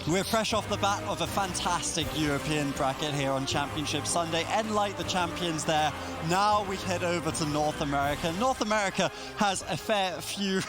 We're fresh off the bat of a fantastic European bracket here on Championship Sunday. Enlight the champions there. Now we head over to North America. North America has a fair few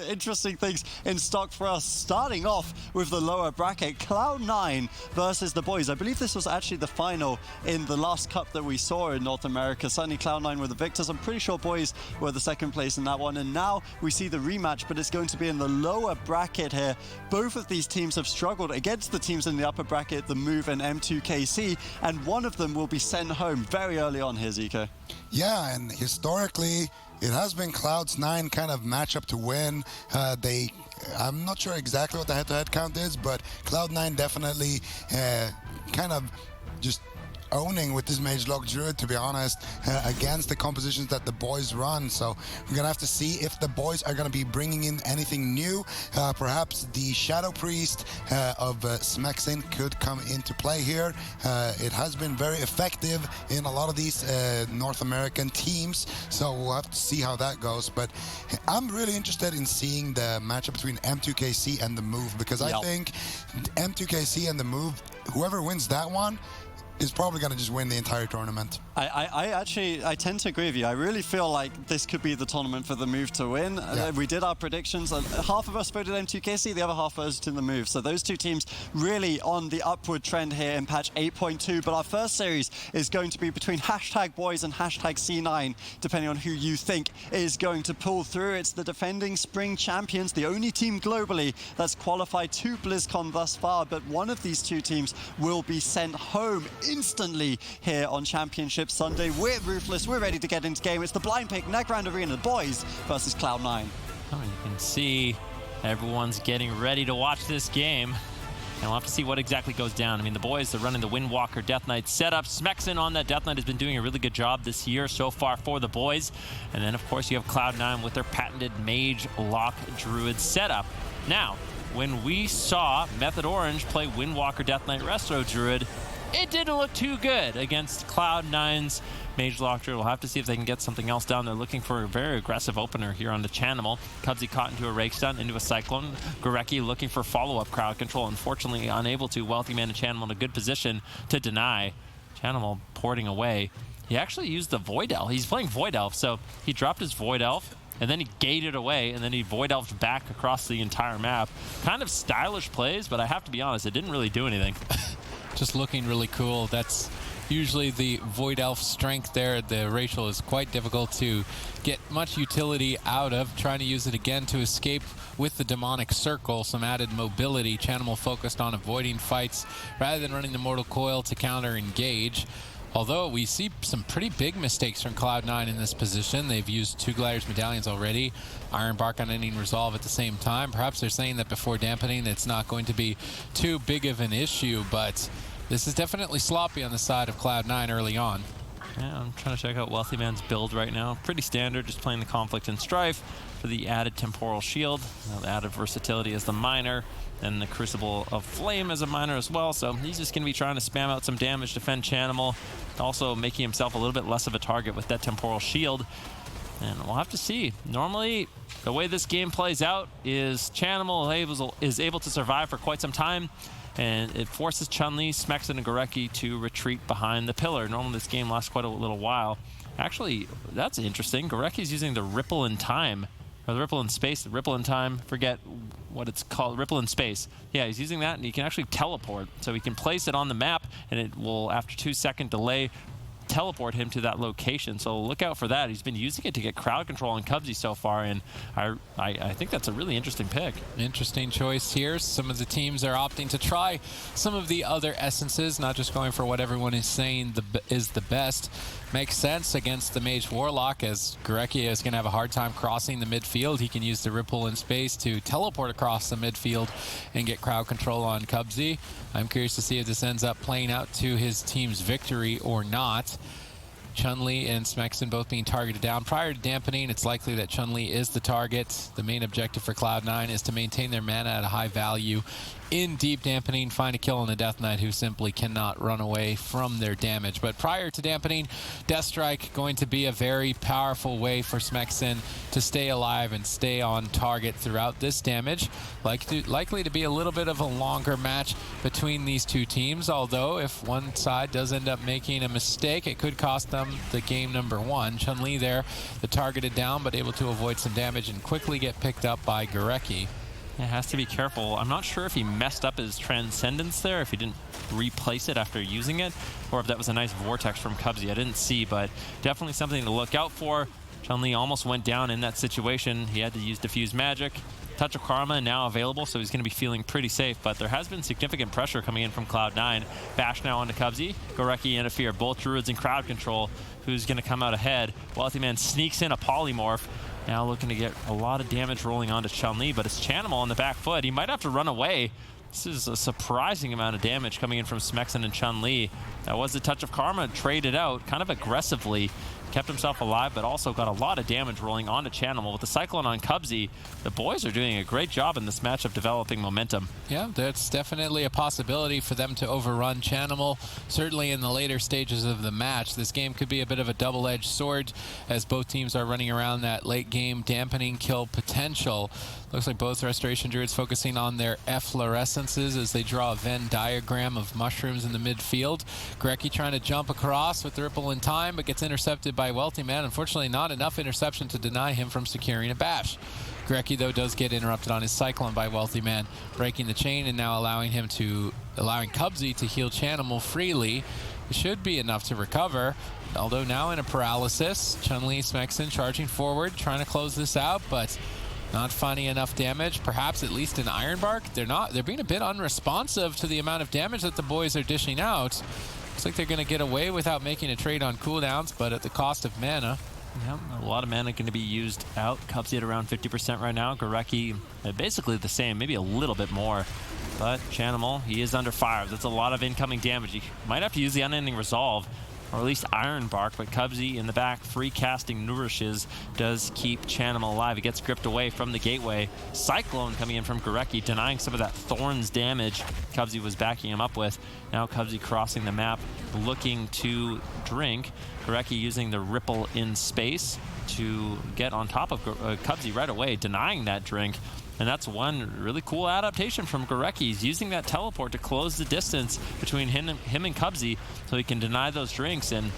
interesting things in stock for us. Starting off with the lower bracket, Cloud9 versus the boys. I believe this was actually the final in the last cup that we saw in North America. Certainly Cloud9 were the victors. I'm pretty sure boys were the second place in that one. And now we see the rematch, but it's going to be in the lower bracket here. Both of these teams have struggled against the teams in the upper bracket, the Move and M2KC, and one of them will be sent home very early on here, Zico. Yeah, and historically, it has been Cloud9 kind of matchup to win. I'm not sure exactly what the head-to-head count is, but Cloud9 definitely kind of just owning with this Mage Lock Druid, to be honest, against the compositions that the boys run. So we're gonna have to see if the boys are gonna be bringing in anything new. Perhaps the Shadow Priest of Smexin could come into play here. It has been very effective in a lot of these North American teams, so we'll have to see how that goes. But I'm really interested in seeing the matchup between M2KC and the Move, because I think M2KC and the Move, whoever wins that one is probably going to just win the entire tournament. I tend to agree with you. I really feel like this could be the tournament for the Move to win. Yeah. We did our predictions. Half of us voted M2KC, the other half voted in the Move. So those two teams really on the upward trend here in patch 8.2. But our first series is going to be between #boys and #C9, depending on who you think is going to pull through. It's the defending spring champions, the only team globally that's qualified to BlizzCon thus far. But one of these two teams will be sent home instantly here on Championship Sunday. We're ruthless, we're ready to get into game. It's the blind pick, Negrand Arena, boys versus Cloud9. Oh, you can see everyone's getting ready to watch this game. And we'll have to see what exactly goes down. I mean, the boys are running the Windwalker Death Knight setup. Smexin on that Death Knight has been doing a really good job this year so far for the boys. And then, of course, you have Cloud9 with their patented Mage Lock Druid setup. Now, when we saw Method Orange play Windwalker Death Knight Resto Druid, it didn't look too good against Cloud9's Mage Lock Druid. We'll have to see if they can get something else down. They're looking for a very aggressive opener here on the Chanimal. Cubsy caught into a Rake Stun, into a Cyclone. Gorecki looking for follow-up crowd control. Unfortunately, unable to. Wealthy Man and Chanimal in a good position to deny. Chanimal porting away. He actually used the Void Elf. He's playing Void Elf, so he dropped his Void Elf, and then he gated away, and then he Void Elfed back across the entire map. Kind of stylish plays, but I have to be honest, it didn't really do anything. Just looking really cool. That's usually the Void Elf strength there. The Rachel is quite difficult to get much utility out of. Trying to use it again to escape with the Demonic Circle. Some added mobility. Chanimal focused on avoiding fights rather than running the Mortal Coil to counter engage. Although we see some pretty big mistakes from Cloud9 in this position. They've used 2 Gliders Medallions already. Iron Bark on Ending Resolve at the same time. Perhaps they're saying that before dampening it's not going to be too big of an issue, but this is definitely sloppy on the side of Cloud9 early on. Yeah, I'm trying to check out Wealthy Man's build right now. Pretty standard, just playing the Conflict and Strife for the added Temporal Shield. The added versatility as the Miner, and the Crucible of Flame as a Miner as well. So he's just going to be trying to spam out some damage, defend Chanimal, also making himself a little bit less of a target with that Temporal Shield. And we'll have to see. Normally, the way this game plays out is Chanimal is able to survive for quite some time, and it forces Chun-Li, Smexin, and Gorecki to retreat behind the pillar. Normally this game lasts quite a little while. Actually, that's interesting. Gorecki's using the Ripple in Time, or the Ripple in Space, the Ripple in Time, forget what it's called, Ripple in Space. Yeah, he's using that, and he can actually teleport. So he can place it on the map, and it will, after 2-second delay, teleport him to that location. So look out for that. He's been using it to get crowd control on Cubsy so far, and I think that's a really interesting pick. Interesting choice here. Some of the teams are opting to try some of the other essences, not just going for what everyone is saying is the best. Makes sense against the Mage Warlock, as Gorecki is going to have a hard time crossing the midfield. He can use the Ripple in Space to teleport across the midfield and get crowd control on Cubsy. I'm curious to see if this ends up playing out to his team's victory or not. Chun-Li and Smexin both being targeted down. Prior to dampening, it's likely that Chun-Li is the target. The main objective for Cloud9 is to maintain their mana at a high value in deep dampening, find a kill on the Death Knight who simply cannot run away from their damage. But prior to dampening, Death Strike going to be a very powerful way for Smexen to stay alive and stay on target throughout this damage. Likely to be a little bit of a longer match between these two teams, although if one side does end up making a mistake, it could cost them the game number one. Chun-Li there, the targeted down, but able to avoid some damage and quickly get picked up by Gorecki. It has to be careful. I'm not sure if he messed up his Transcendence there, if he didn't replace it after using it, or if that was a nice Vortex from Cubsy. I didn't see, but definitely something to look out for. Chun-Li almost went down in that situation. He had to use Diffuse Magic. Touch of Karma now available, so he's going to be feeling pretty safe, but there has been significant pressure coming in from Cloud9. Bash now onto Cubsy. Gorecki interfere, both Druids in crowd control. Who's going to come out ahead? Wealthy Man sneaks in a Polymorph. Now looking to get a lot of damage rolling onto Chun-Li, but it's Chanimal on the back foot. He might have to run away. This is a surprising amount of damage coming in from Smexen and Chun-Li. That was the Touch of Karma traded out kind of aggressively. Kept himself alive, but also got a lot of damage rolling onto Chanimal. With the Cyclone on Cubsy, the boys are doing a great job in this match of developing momentum. Yeah, that's definitely a possibility for them to overrun Chanimal. Certainly in the later stages of the match, this game could be a bit of a double-edged sword as both teams are running around that late game dampening kill potential. Looks like both Restoration Druids focusing on their efflorescences as they draw a Venn diagram of mushrooms in the midfield. Gorecki trying to jump across with the Ripple in time, but gets intercepted by Wealthy Man. Unfortunately, not enough interception to deny him from securing a bash. Gorecki, though, does get interrupted on his Cyclone by Wealthy Man, breaking the chain and now allowing Cubsy to heal Chanimal freely. It should be enough to recover, although now in a paralysis. Chun-Li, Smexen charging forward, trying to close this out, but not finding enough damage. Perhaps at least in Ironbark. They're being a bit unresponsive to the amount of damage that the boys are dishing out. Looks like they're going to get away without making a trade on cooldowns, but at the cost of mana. Yep, a lot of mana going to be used out. Cubsy at around 50% right now. Gorecki basically the same, maybe a little bit more. But Chanimal, he is under fire. That's a lot of incoming damage. He might have to use the Unending Resolve, or at least Ironbark, but Cubsy in the back, free casting Nourishes, does keep Chanimal alive. He gets gripped away from the gateway. Cyclone coming in from Gorecki, denying some of that Thorns damage Cubsy was backing him up with. Now Cubsy crossing the map, looking to drink. Gorecki using the Ripple in space to get on top of Cubsy right away, denying that drink. And that's one really cool adaptation from Gorecki. He's using that teleport to close the distance between him and Cubsy so he can deny those drinks. And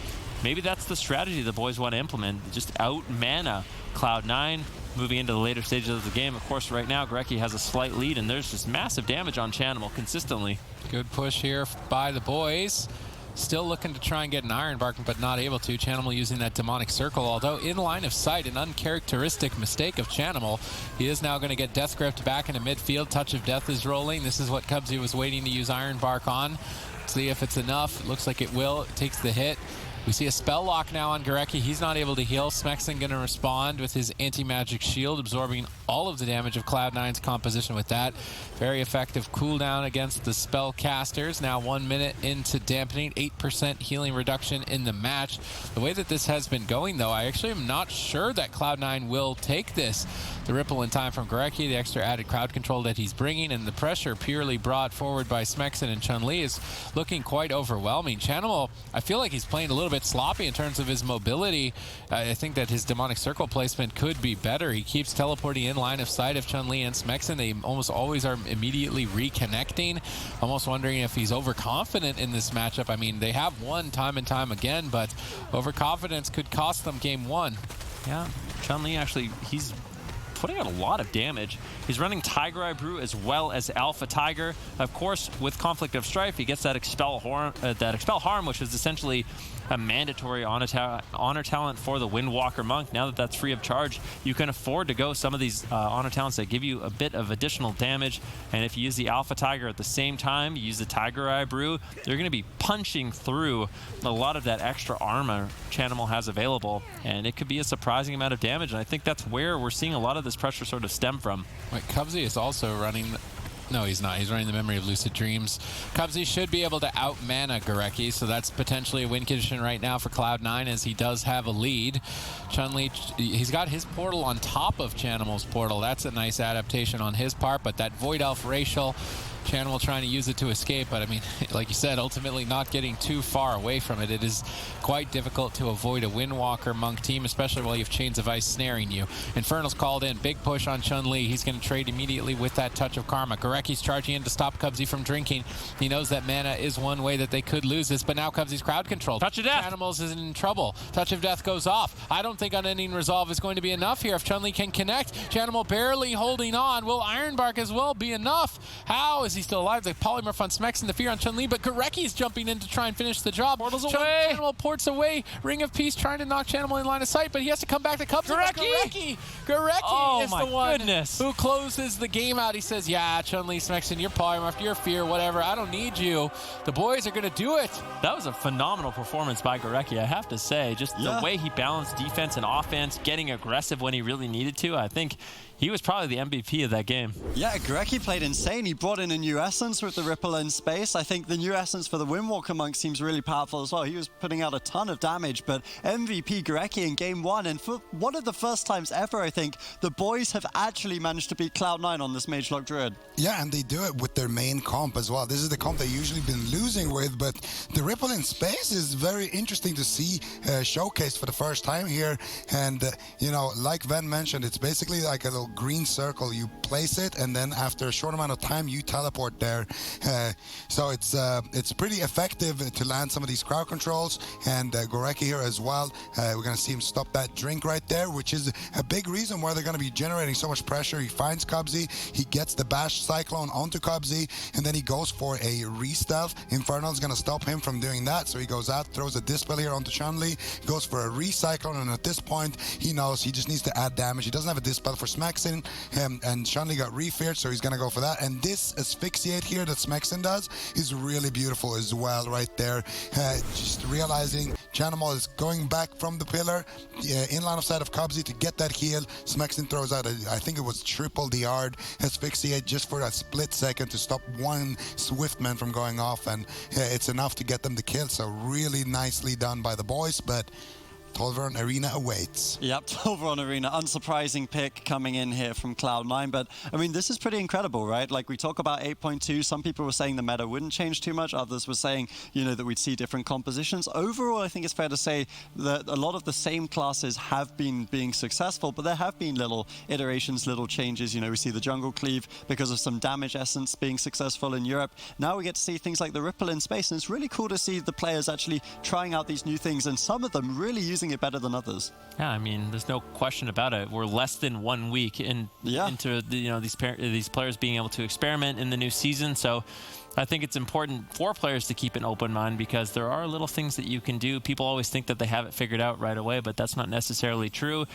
maybe that's the strategy the boys want to implement. Just out-mana Cloud9 moving into the later stages of the game. Of course, right now, Gorecki has a slight lead, and there's just massive damage on Chanimal consistently. Good push here by the boys. Still looking to try and get an Ironbark, but not able to. Chanimal using that Demonic Circle, although in line of sight, an uncharacteristic mistake of Chanimal. He is now going to get Death Gripped back into midfield. Touch of Death is rolling. This is what Cubsy was waiting to use Ironbark on. See if it's enough. It looks like it will. It takes the hit. We see a spell lock now on Gorecki. He's not able to heal. Smexen going to respond with his anti-magic shield, absorbing all of the damage of Cloud9's composition with that. Very effective cooldown against the spellcasters. Now 1 minute into dampening, 8% healing reduction in the match. The way that this has been going, though, I actually am not sure that Cloud9 will take this. The Ripple in time from Gorecki, the extra added crowd control that he's bringing, and the pressure purely brought forward by Smexen and Chun-Li is looking quite overwhelming. Chanimal, I feel like he's playing a little bit sloppy in terms of his mobility. I think that his Demonic Circle placement could be better. He keeps teleporting in line of sight of Chun-Li and Smexen. They almost always are immediately reconnecting. Almost wondering if he's overconfident in this matchup. I mean, they have won time and time again, but overconfidence could cost them game one. Yeah, Chun-Li actually, he's putting out a lot of damage. He's running Tiger Eye Brew as well as Alpha Tiger. Of course, with Conflict of Strife, he gets that Expel Harm, which is essentially a mandatory honor talent for the Windwalker Monk. Now that that's free of charge, you can afford to go some of these honor talents that give you a bit of additional damage. And if you use the Alpha Tiger at the same time, you use the Tiger Eye Brew, they're going to be punching through a lot of that extra armor Chanimal has available. And it could be a surprising amount of damage. And I think that's where we're seeing a lot of this pressure sort of stem from. Wait, Cubsy is also running... No, he's not. He's running the Memory of Lucid Dreams. Cubsy should be able to out-mana Gorecki, so that's potentially a win condition right now for Cloud9 as he does have a lead. Chun-Li, he's got his portal on top of Chanimal's portal. That's a nice adaptation on his part, but that Void Elf Racial Chanimal trying to use it to escape, but I mean, like you said, ultimately not getting too far away from it. It is quite difficult to avoid a Windwalker Monk team, especially while you have Chains of Ice snaring you. Infernal's called in. Big push on Chun-Li. He's going to trade immediately with that touch of karma. Goreki's charging in to stop Cubsy from drinking. He knows that mana is one way that they could lose this, but now Cubsy's crowd controlled. Touch of Death. Animals is in trouble. Touch of Death goes off. I don't think Unending Resolve is going to be enough here if Chun-Li can connect. Chanimal barely holding on. Will Ironbark as well be enough? How is he still alive? The polymorph on Smex and the fear on Chun-Li, but Goreki's jumping in to try and finish the job. Portals away. Chanimal ports away. Ring of Peace trying to knock Chanimal in line of sight, but he has to come back to Cubsy. Goreki is the one who closes the game out. He says, yeah, Chun-Li, Smexen, your polymorph, your fear, whatever. I don't need you. The boys are going to do it. That was a phenomenal performance by Goreki, I have to say. Just the way he balanced defense and offense, getting aggressive when he really needed to. I think he was probably the MVP of that game. Yeah, Goreki played insane. He brought in a new essence with the Ripple in space. I think the new essence for the Windwalker Monk seems really powerful as well. He was putting out a ton of damage, but MVP Goreki in game 1, and for one of the first times ever, I think, the boys have actually managed to beat Cloud9 on this Mage Lock Druid. Yeah, and they do it with their main comp as well. This is the comp they've usually been losing with, but the Ripple in space is very interesting to see showcased for the first time here. And, you know, like Ven mentioned, it's basically like a little green circle. You place it, and then after a short amount of time, you teleport there. So it's pretty effective to land some of these crowd controls. And Goreki here as well. We're going to see him stop that drink right there, which is a big reason why they're going to be generating so much pressure. He finds Cubsy, he gets the Bash Cyclone onto Cubsy, and then he goes for a re-stealth. Infernal's going to stop him from doing that, so he goes out, throws a Dispel here onto Chun-Li, goes for a re-cyclone, and at this point, he knows he just needs to add damage. He doesn't have a Dispel for Smexen, and Chun-Li got re-feared, so he's going to go for that. And this Asphyxiate here that Smexen does is really beautiful as well right there. Just realizing Chanimal is going back from the pillar, in line of sight of Cubsy to get that heal. Smexen throws out, I think it was triple the yard Asphyxiate just for that split second to stop one Swiftman from going off, and it's enough to get them the kill. So really nicely done by the boys, but Tolvaron Arena awaits. Yep, Tolvaron Arena, unsurprising pick coming in here from Cloud9, but I mean, this is pretty incredible, right? Like, we talk about 8.2, some people were saying the meta wouldn't change too much, others were saying, you know, that we'd see different compositions. Overall, I think it's fair to say that a lot of the same classes have been being successful, but there have been little iterations, little changes. You know, we see the Jungle Cleave because of some damage essence being successful in Europe. Now we get to see things like the Ripple in space, and it's really cool to see the players actually trying out these new things, and some of them really using it better than others. Yeah, I mean, there's no question about it. We're less than 1 week into the, you know, these players being able to experiment in the new season. So I think it's important for players to keep an open mind, because there are little things that you can do. People always think that they have it figured out right away, but that's not necessarily true.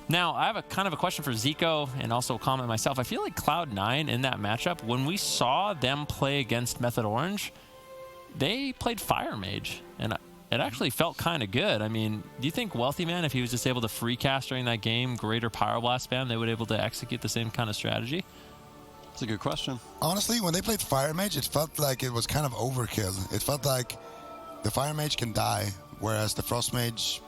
Now, I have a kind of a question for Zico and also a comment myself. I feel like Cloud9 in that matchup, when we saw them play against Method Orange, they played Fire Mage, and it actually felt kind of good. I mean, do you think Wealthy Man, if he was just able to free cast during that game, greater Power Blast spam, they would be able to execute the same kind of strategy? That's a good question. Honestly, when they played Fire Mage, it felt like it was kind of overkill. It felt like the Fire Mage can die, whereas the Frost Mage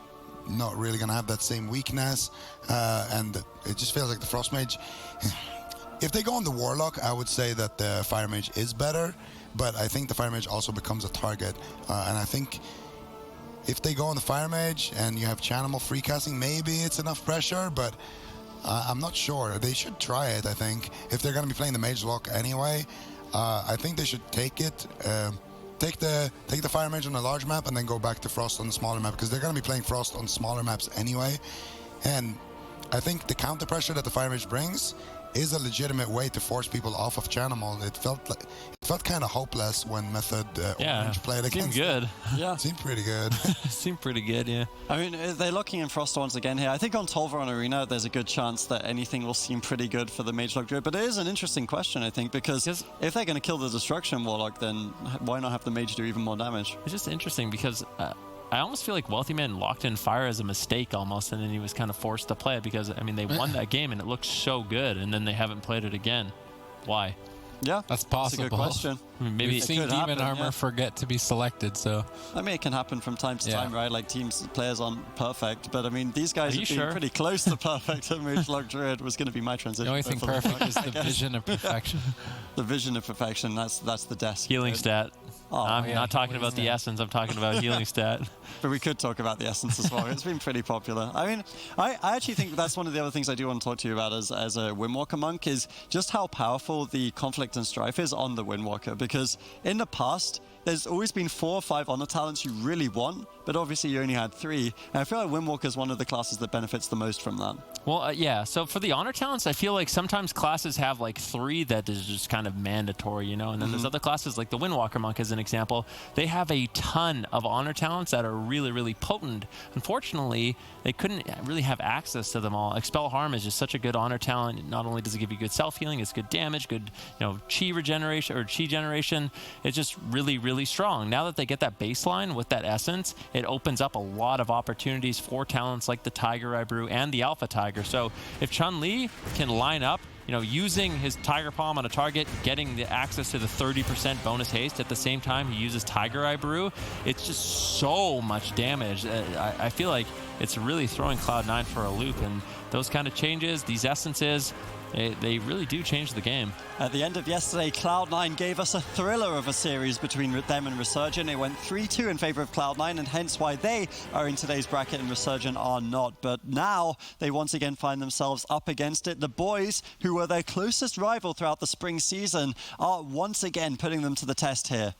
not really going to have that same weakness. And it just feels like the Frost Mage, if they go on the Warlock, I would say that the Fire Mage is better, but I think the Fire Mage also becomes a target. And I think if they go on the Fire Mage and you have Chanimal free casting, maybe it's enough pressure, but I'm not sure. They should try it, I think. If they're going to be playing the Mage Lock anyway, I think they should take it. Take the Fire Mage on a large map and then go back to Frost on the smaller map, because they're going to be playing Frost on smaller maps anyway. And I think the counter pressure that the Fire Mage brings is a legitimate way to force people off of Chanimal. It felt kind of hopeless when Method Orange played against. Seemed good. Yeah. Seemed pretty good. Seemed pretty good, yeah. I mean, they're locking in Frost once again here. I think on Tolvaron Arena, there's a good chance that anything will seem pretty good for the Mage Lock Druid. But it is an interesting question, I think, because if they're going to kill the Destruction Warlock, then why not have the Mage do even more damage? It's just interesting because I almost feel like Wealthy Man locked in Fire as a mistake almost, and then he was kind of forced to play it because, I mean, they won that game and it looked so good, and then they haven't played it again. Why? Yeah, That's possible. That's a good question. Maybe We've seen could Demon happen, Armor yeah. forget to be selected, so I mean, it can happen from time to time, right? Like players aren't perfect, but I mean, these guys Are have you been sure? pretty close to perfect. And Moochlock Druid was going to be my transition. the only thing for them, perfect is I the guess. vision of perfection. The vision of perfection. That's the desk. healing stat. Oh, I'm yeah, not talking healing about the stat. essence. I'm talking about healing stat. But we could talk about the essence as well. It's been pretty popular. I mean, I actually think that's one of the other things I do want to talk to you about as a Windwalker monk is just how powerful the conflict and strife is on the Windwalker. Because in the past, there's always been 4 or 5 honor talents you really want, but obviously you only had 3. And I feel like Windwalker is one of the classes that benefits the most from that. Well, yeah. So for the honor talents, I feel like sometimes classes have like 3 that is just kind of mandatory, you know. And then there's other classes like the Windwalker monk, as an example. They have a ton of honor talents that are really, really potent. Unfortunately, they couldn't really have access to them all. Expel Harm is just such a good honor talent. Not only does it give you good self healing, it's good damage, good chi regeneration or chi generation. It's just really, really strong. Now that they get that baseline with that essence, it opens up a lot of opportunities for talents like the Tiger Eye Brew and the Alpha Tiger. So if Chun-Li can line up, using his Tiger Palm on a target, getting the access to the 30% bonus haste at the same time he uses Tiger Eye Brew, it's just so much damage. I feel like it's really throwing Cloud9 for a loop, and those kind of changes, these essences, they really do change the game. At the end of yesterday, Cloud9 gave us a thriller of a series between them and Resurgent. It went 3-2 in favor of Cloud9, and hence why they are in today's bracket and Resurgent are not. But now they once again find themselves up against it. The boys, who were their closest rival throughout the spring season, are once again putting them to the test here.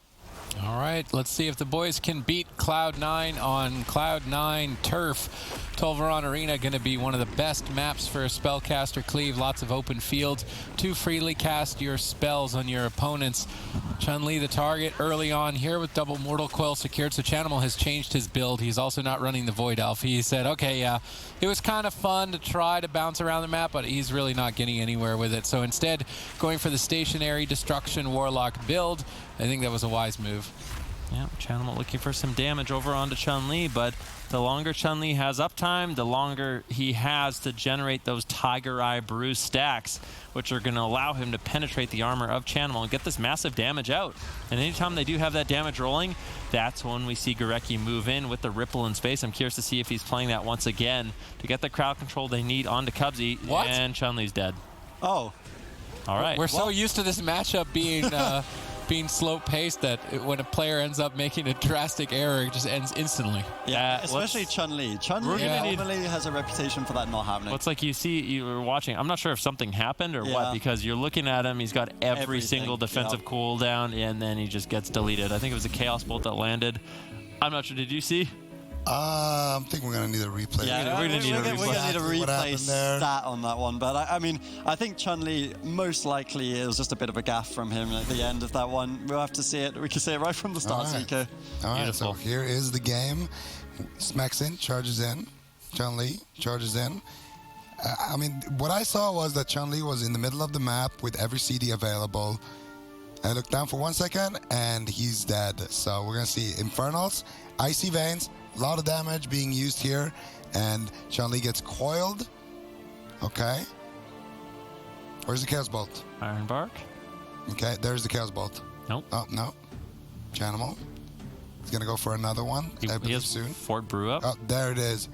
All right, let's see if the boys can beat Cloud9 on Cloud9 turf. Tolvaron Arena going to be one of the best maps for a spellcaster cleave. Lots of open field to freely cast your spells on your opponents. Chun-Li the target early on here with double Mortal Coil secured. So Chanimal has changed his build. He's also not running the Void Elf. He said, okay, yeah, it was kind of fun to try to bounce around the map, but he's really not getting anywhere with it. So instead, going for the stationary Destruction Warlock build. I think that was a wise move. Yeah, Chanimal looking for some damage over onto Chun-Li, but the longer Chun-Li has uptime, the longer he has to generate those Tiger Eye Brew stacks, which are going to allow him to penetrate the armor of Chanimal and get this massive damage out. And anytime they do have that damage rolling, that's when we see Gorecki move in with the Ripple in space. I'm curious to see if he's playing that once again to get the crowd control they need onto Cubsy. What? And Chun-Li's dead. Oh. All right. We're so used to this matchup being being slow-paced that when a player ends up making a drastic error, it just ends instantly. Yeah, especially Chun-Li. Chun-Li normally has a reputation for that not happening. Well, it's like you were watching. I'm not sure if something happened or what, because you're looking at him. He's got every single defensive cooldown, and then he just gets deleted. I think it was a Chaos Bolt that landed. I'm not sure. Did you see? I think we're going to need a replay. Yeah, we're going to need a replay stat on that one. But I mean, I think Chun-Li, most likely, it was just a bit of a gaffe from him at the end of that one. We'll have to see it. We can see it right from the start, Zico. All right, so here is the game. Smacks in, charges in. Chun-Li charges in. I mean, what I saw was that Chun-Li was in the middle of the map with every CD available. I looked down for 1 second, and he's dead. So we're going to see Infernals, Icy Veins, a lot of damage being used here, and Chun-Li gets coiled. Okay. Where's the Chaos Bolt? Iron Bark. Okay, there's the Chaos Bolt. Nope. Oh, no. Chanimal. He's going to go for another one, I believe, has soon. Fort Brew up. Oh, there it is.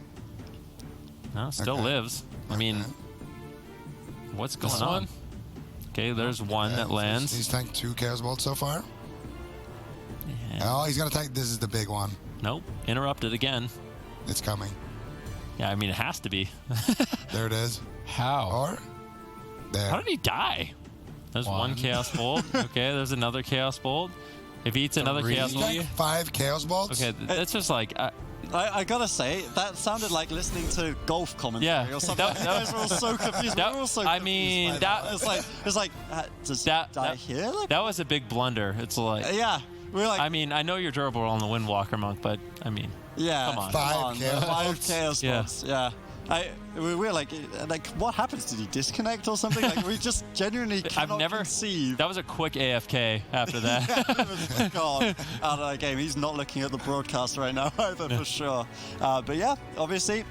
No, still lives. I mean, what's going on? Okay, there's one that lands. He's tanked 2 Chaos Bolts so far. Yeah. Oh, he's going to tank. This is the big one. Nope. Interrupted again. It's coming. Yeah, I mean, it has to be. There it is. How? Or there. How did he die? There's one Chaos Bolt. Okay, there's another Chaos Bolt. If he eats another Chaos Bolt. Tank 5 Chaos Bolts? Okay, that's just like... I gotta say, that sounded like listening to golf commentary or something. You guys were all so confused. We were all so confused by that. It's like, does he die here? Like, that was a big blunder. It's like... yeah. We're like, I mean, I know you're durable on the Windwalker monk, but I mean, yeah, come on. 5 Chaos Bolts. Yeah. We were like, what happens? Did he disconnect or something? Like, we just genuinely cannot conceive. That was a quick AFK after that. God, out of that game. He's not looking at the broadcast right now either, for sure. But yeah, obviously,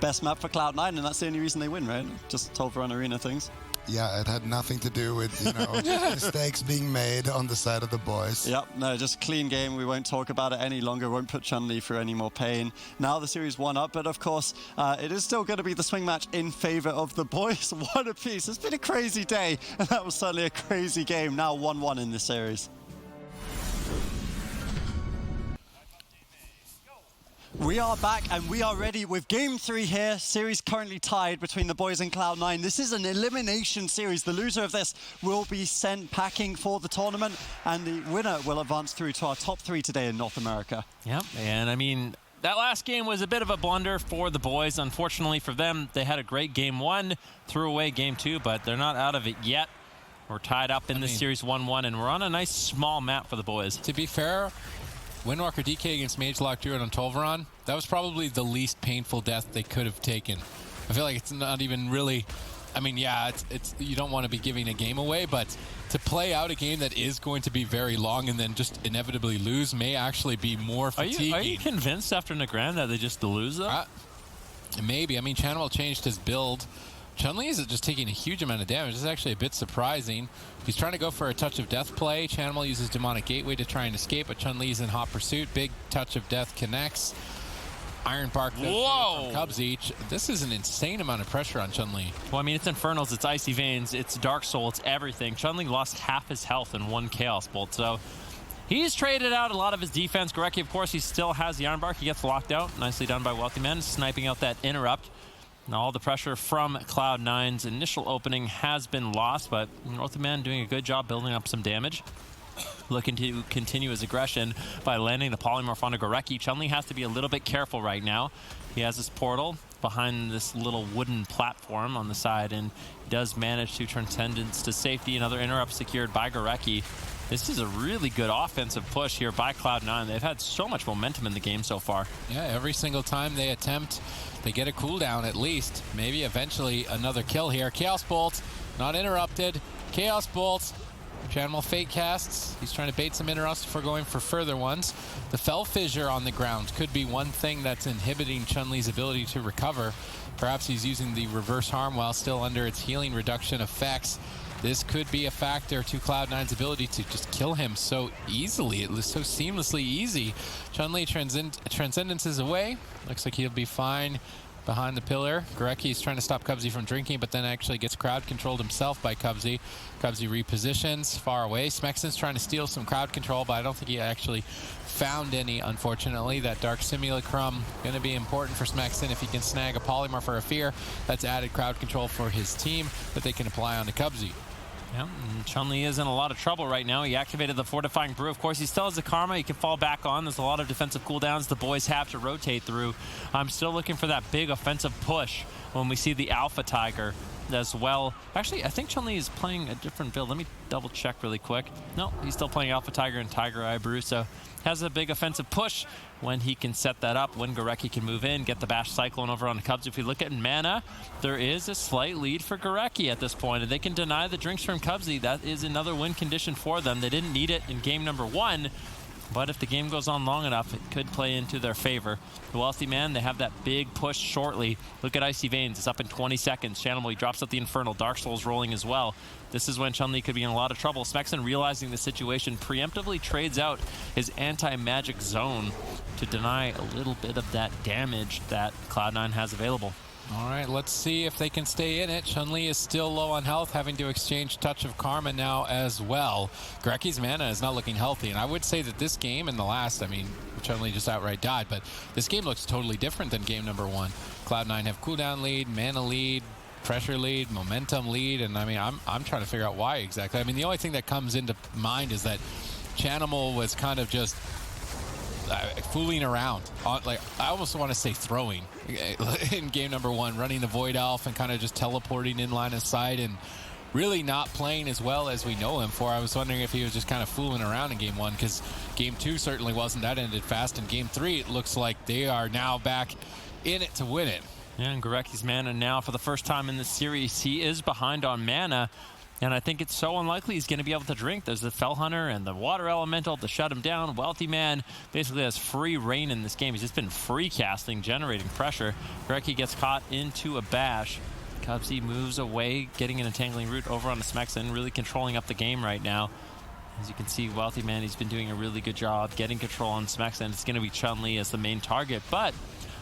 best map for Cloud9, and that's the only reason they win, right? Just Tolvaron Arena things. yeah, it had nothing to do with, you know, mistakes being made on the side of the boys. Yep, no, just clean game. We won't talk about it any longer. Won't put Chun-Li through any more pain. Now the series 1-up, but of course, it is still going to be the swing match in favor of the boys. 1 apiece. It's been a crazy day, and that was certainly a crazy game. Now 1-1 in this series. We are back and we are ready with Game 3 here. Series currently tied between the boys and Cloud9. This is an elimination series. The loser of this will be sent packing for the tournament, and the winner will advance through to our top 3 today in North America. Yep, and I mean, that last game was a bit of a blunder for the boys. Unfortunately for them, they had a great Game 1, threw away Game 2, but they're not out of it yet. We're tied up in this series 1-1, and we're on a nice small map for the boys. To be fair, Windwalker DK against Magelock Druid on Tolvaron, that was probably the least painful death they could have taken. I feel like it's not even really, I mean, yeah, it's you don't want to be giving a game away, but to play out a game that is going to be very long and then just inevitably lose may actually be more fatiguing. Are you convinced after Nagrand that they just lose, though? Maybe. I mean, Channel changed his build. Chun-Li is just taking a huge amount of damage. This is actually a bit surprising. He's trying to go for a touch of death play. Channel uses Demonic Gateway to try and escape, but Chun-Li's in hot pursuit. Big touch of death connects. Iron Bark from Cubsy. This is an insane amount of pressure on Chun-Li. Well, I mean, it's Infernals, it's Icy Veins, it's Dark Soul, it's everything. Chun-Li lost half his health in 1 Chaos Bolt, so he's traded out a lot of his defense. Gorecki, of course, he still has the Iron Bark. He gets locked out. Nicely done by Wealthy Man, sniping out that interrupt. Now, all the pressure from Cloud9's initial opening has been lost, but Wealthy Man doing a good job building up some damage. Looking to continue his aggression by landing the polymorph onto Gorecki. Chun-Li has to be a little bit careful right now. He has this portal behind this little wooden platform on the side, and he does manage to Transcendence to safety. Another interrupt secured by Gorecki. This is a really good offensive push here by Cloud9. They've had so much momentum in the game so far. Yeah, every single time they attempt, they get a cooldown at least. Maybe eventually another kill here. Chaos Bolt, not interrupted. Chaos Bolt. Channel Fate casts. He's trying to bait some interrupts before going for further ones. The Fell Fissure on the ground could be one thing that's inhibiting Chun-Li's ability to recover. Perhaps he's using the reverse harm while still under its healing reduction effects. This could be a factor to Cloud9's ability to just kill him so easily. It was so seamlessly easy. Chun-Li transcendences away. Looks like he'll be fine behind the pillar. Gorecki is trying to stop Cubsy from drinking, but then actually gets crowd controlled himself by Cubsy. Cubsy repositions far away. Smexon's trying to steal some crowd control, but I don't think he actually found any, unfortunately. That Dark Simulacrum going to be important for Smexon if he can snag a Polymorph or a Fear. That's added crowd control for his team that they can apply onto Cubsy. Yeah, Chun-Li is in a lot of trouble right now. He activated the Fortifying Brew. Of course, he still has the Karma he can fall back on. There's a lot of defensive cooldowns the boys have to rotate through. I'm still looking for that big offensive push when we see the Alpha Tiger as well. Actually, I think Chun-Li is playing a different build. Let me double check really quick. No, he's still playing Alpha Tiger and Tiger Eye Brew, so has a big offensive push when he can set that up, when Gorecki can move in, get the Bash Cyclone over on the Cubs. If we look at mana, there is a slight lead for Gorecki at this point, and they can deny the drinks from Cubsy. That is another win condition for them. They didn't need it in game number 1, but if the game goes on long enough, it could play into their favor. The Wealthy Man, they have that big push shortly. Look at Icy Veins. It's up in 20 seconds. Channel drops out the Infernal. Dark Soul's rolling as well. This is when Chun-Li could be in a lot of trouble. Smexon, realizing the situation, preemptively trades out his anti-magic zone to deny a little bit of that damage that Cloud9 has available. All right, let's see if they can stay in it. Chun-Li is still low on health, having to exchange Touch of Karma now as well. Gorecki's mana is not looking healthy, and I would say that this game and the last, I mean, Chun-Li just outright died, but this game looks totally different than game number 1. Cloud9 have cooldown lead, mana lead, pressure lead, momentum lead, and I mean, I'm trying to figure out why exactly. I mean, the only thing that comes into mind is that Chanimal was kind of just fooling around, like I almost want to say throwing in game number 1, running the Void Elf and kind of just teleporting in line of sight and really not playing as well as we know him for. I was wondering if he was just kind of fooling around in game 1, because game 2 certainly wasn't. That ended fast. In game 3, it looks like they are now back in it to win it. Yeah, and Gorecki's mana now, for the first time in this series, he is behind on mana. And I think it's so unlikely he's going to be able to drink. There's the Fell Hunter and the Water Elemental to shut him down. Wealthy Man basically has free reign in this game. He's just been free casting, generating pressure. Gorecki gets caught into a bash. Cubsy moves away, getting an entangling route over on the Smexen, really controlling up the game right now. As you can see, Wealthy Man, he's been doing a really good job getting control on Smexen. It's going to be Chun-Li as the main target, but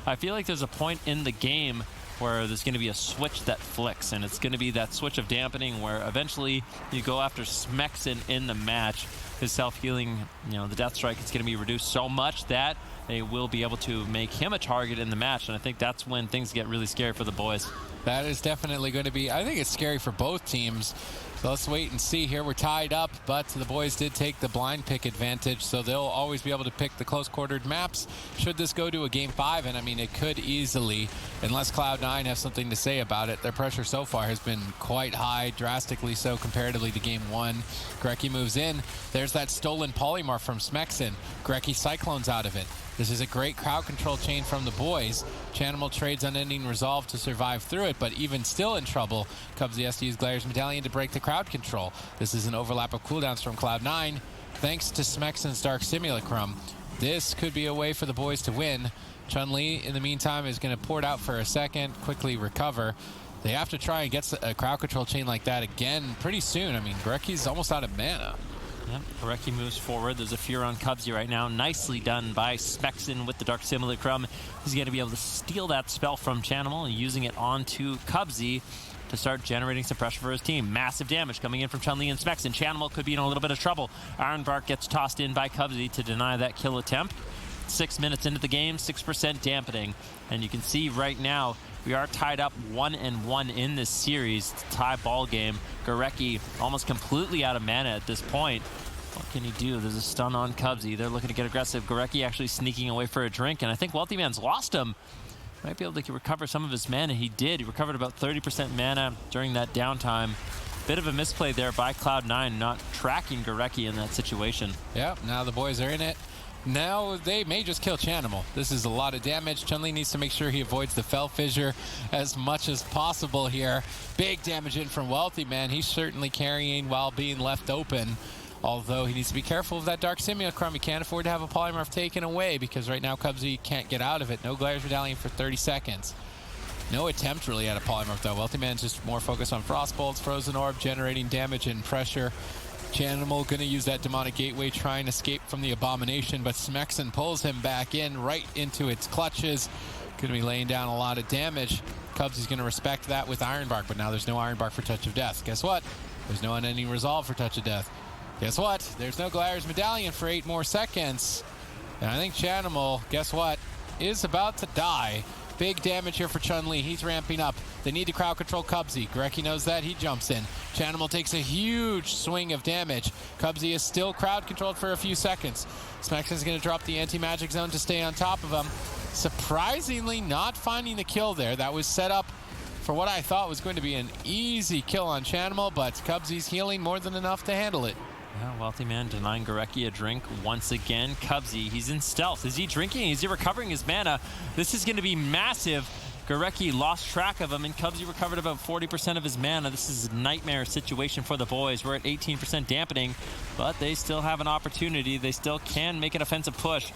I feel like there's a point in the game where there's going to be a switch that flicks, and it's going to be that switch of dampening where eventually you go after Smexen in the match. His self-healing, the death strike is going to be reduced so much that they will be able to make him a target in the match, and I think that's when things get really scary for the boys. That is definitely going to be, I think it's scary for both teams. So let's wait and see here. We're tied up, but the boys did take the blind pick advantage, so they'll always be able to pick the close-quartered maps should this go to a Game 5, and I mean, it could easily, unless Cloud9 has something to say about it. Their pressure so far has been quite high, drastically so comparatively to Game 1. Greki moves in. There's that stolen polymorph from Smexen. Greki cyclones out of it. This is a great crowd control chain from the boys. Chanimal trades Unending Resolve to survive through it, but even still in trouble, Cubsy has to use Glaire's Medallion to break the crowd control. This is an overlap of cooldowns from Cloud9, thanks to Smexen's Dark Simulacrum. This could be a way for the boys to win. Chun-Li, in the meantime, is going to port out for a second, quickly recover. They have to try and get a crowd control chain like that again pretty soon. I mean, Greki's almost out of mana. Yep, Greki moves forward. There's a fear on Cubsy right now. Nicely done by Smexen with the Dark Simulacrum. He's going to be able to steal that spell from Chanimal and using it onto Cubsy to start generating some pressure for his team. Massive damage coming in from Chun-Li and Smexen. Chanimal could be in a little bit of trouble. Ironbark gets tossed in by Cubsy to deny that kill attempt. 6 minutes into the game, 6% dampening. And you can see right now, we are tied up 1-1 in this series. It's a tie ball game. Greki almost completely out of mana at this point. What can he do? There's a stun on Cubsy. They're looking to get aggressive. Greki actually sneaking away for a drink, and I think Wealthy Man's lost him. Might be able to recover some of his mana. He did. He recovered about 30% mana during that downtime. Bit of a misplay there by Cloud9, not tracking Greki in that situation. Yep, now the boys are in it. Now they may just kill Chanimal. This is a lot of damage. Chun-Li needs to make sure he avoids the Fell Fissure as much as possible here. Big damage in from Wealthy Man. He's certainly carrying while being left open. Although he needs to be careful of that Dark Simulacrum. He can't afford to have a polymorph taken away because right now Cubsy can't get out of it. No Glaire's Medallion for 30 seconds. No attempt really at a polymorph though. Wealthy Man's just more focused on Frostbolts, Frozen Orb, generating damage and pressure. Chanimal going to use that Demonic Gateway, try and escape from the Abomination, but Smexen pulls him back in right into its clutches. Going to be laying down a lot of damage. Cubsy's going to respect that with Ironbark, but now there's no Ironbark for Touch of Death. Guess what? There's no Unending Resolve for Touch of Death. Guess what? There's no Glaire's Medallion for 8 more seconds. And I think Chanimal, guess what, is about to die. Big damage here for Chun-Li. He's ramping up. They need to crowd control Cubsy. Greki knows that. He jumps in. Chanimal takes a huge swing of damage. Cubsy is still crowd controlled for a few seconds. Smexen's going to drop the anti-magic zone to stay on top of him. Surprisingly not finding the kill there. That was set up for what I thought was going to be an easy kill on Chanimal, but Cubsy's healing more than enough to handle it. Yeah, Wealthy Man denying Greki a drink once again. Cubsy, he's in stealth. Is he drinking? Is he recovering his mana? This is going to be massive. Greki lost track of him, and Cubsy recovered about 40% of his mana. This is a nightmare situation for the boys. We're at 18% dampening, but they still have an opportunity. They still can make an offensive push.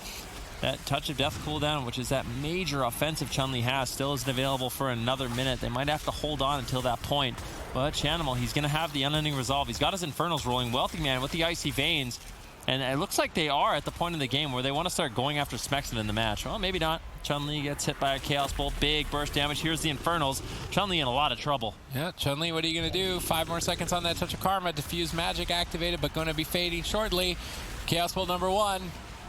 That Touch of Death cooldown, which is that major offensive Chun-Li has, still isn't available for another minute. They might have to hold on until that point. But Chanimal, he's going to have the Unending Resolve. He's got his Infernals rolling. Wealthy Man with the Icy Veins. And it looks like they are at the point in the game where they want to start going after Smexen in the match. Well, maybe not. Chun-Li gets hit by a Chaos Bolt. Big burst damage. Here's the Infernals. Chun-Li in a lot of trouble. Yeah, Chun-Li, what are you going to do? 5 more seconds on that Touch of Karma. Diffuse Magic activated, but going to be fading shortly. Chaos Bolt number 1.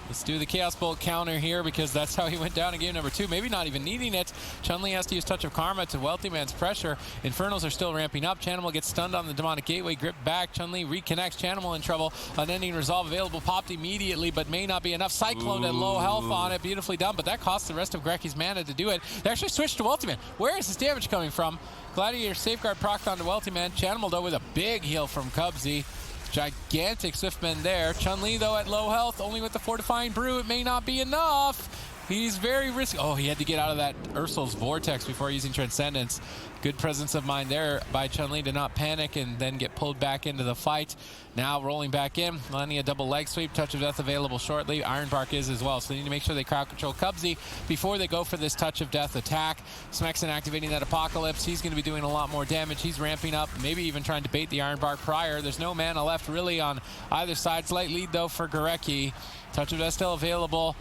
Let's do the Chaos Bolt counter here because that's how he went down in game number 2. Maybe not even needing it. Chun-Li has to use Touch of Karma to Wealthy Man's pressure. Infernals are still ramping up. Chanimal gets stunned on the Demonic Gateway. Grip back. Chun-Li reconnects. Chanimal in trouble. Unending Resolve available. Popped immediately, but may not be enough. Cyclone at low health on it. Beautifully done, but that costs the rest of Greki's mana to do it. They actually switched to Wealthy Man. Where is this damage coming from? Gladiator Safeguard procced onto Wealthy Man. Chanimal, though, with a big heal from Cubsy. Gigantic Swiftman there. Chun-Li, though, at low health, only with the Fortifying Brew. It may not be enough. He's very risky. Oh, he had to get out of that Ursul's Vortex before using Transcendence. Good presence of mind there by Chun-Li to not panic and then get pulled back into the fight. Now rolling back in, landing a double leg sweep. Touch of Death available shortly. Ironbark is as well, so they need to make sure they crowd control Cubsy before they go for this Touch of Death attack. Smexen activating that Apocalypse. He's going to be doing a lot more damage. He's ramping up, maybe even trying to bait the Ironbark prior. There's no mana left really on either side. Slight lead though for Gorecki. Touch of Death still available.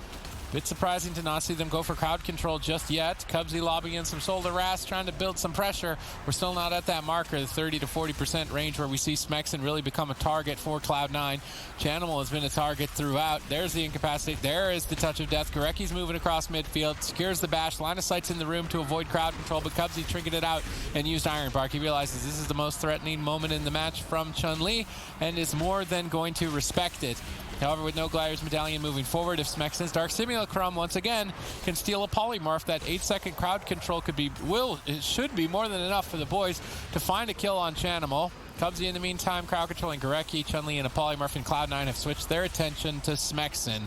Bit surprising to not see them go for crowd control just yet. Cubsy lobbing in some shoulder rats, trying to build some pressure. We're still not at that marker, the 30 to 40% range where we see Smexen really become a target for Cloud9. Chanimal has been a target throughout. There's the incapacitate. There is the Touch of Death. Gorecki's moving across midfield, secures the bash. Line of sight's in the room to avoid crowd control, but Cubsy trinketed out and used Ironbark. He realizes this is the most threatening moment in the match from Chun-Li and is more than going to respect it. However, with no Gliders Medallion moving forward, if Smexen's Dark Simulacrum once again can steal a Polymorph, that 8-second crowd control should be more than enough for the boys to find a kill on Chanimal. Cubsy in the meantime, crowd controlling Gorecki, Chun-Li, and a Polymorph, and Cloud9 have switched their attention to Smexen.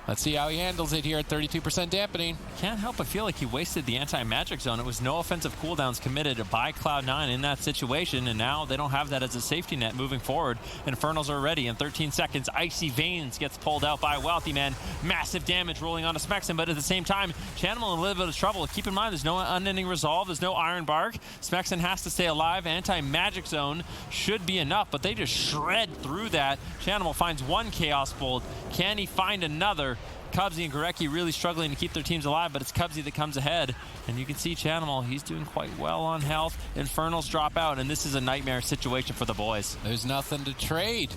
Let's see how he handles it here at 32% dampening. Can't help but feel like he wasted the anti-magic zone. It was no offensive cooldowns committed by Cloud9 in that situation, and now they don't have that as a safety net moving forward. Infernals are ready in 13 seconds. Icy Veins gets pulled out by Wealthy Man. Massive damage rolling onto Smexen, but at the same time, Chanimal in a little bit of trouble. Keep in mind, there's no Unending Resolve, there's no Ironbark. Smexen has to stay alive. Anti-magic zone should be enough, but they just shred through that. Chanimal finds one Chaos Bolt. Can he find another? Cubsy and Gorecki really struggling to keep their teams alive, but it's Cubsy that comes ahead. And you can see Chanimal, he's doing quite well on health. Infernals drop out, and this is a nightmare situation for the boys. There's nothing to trade.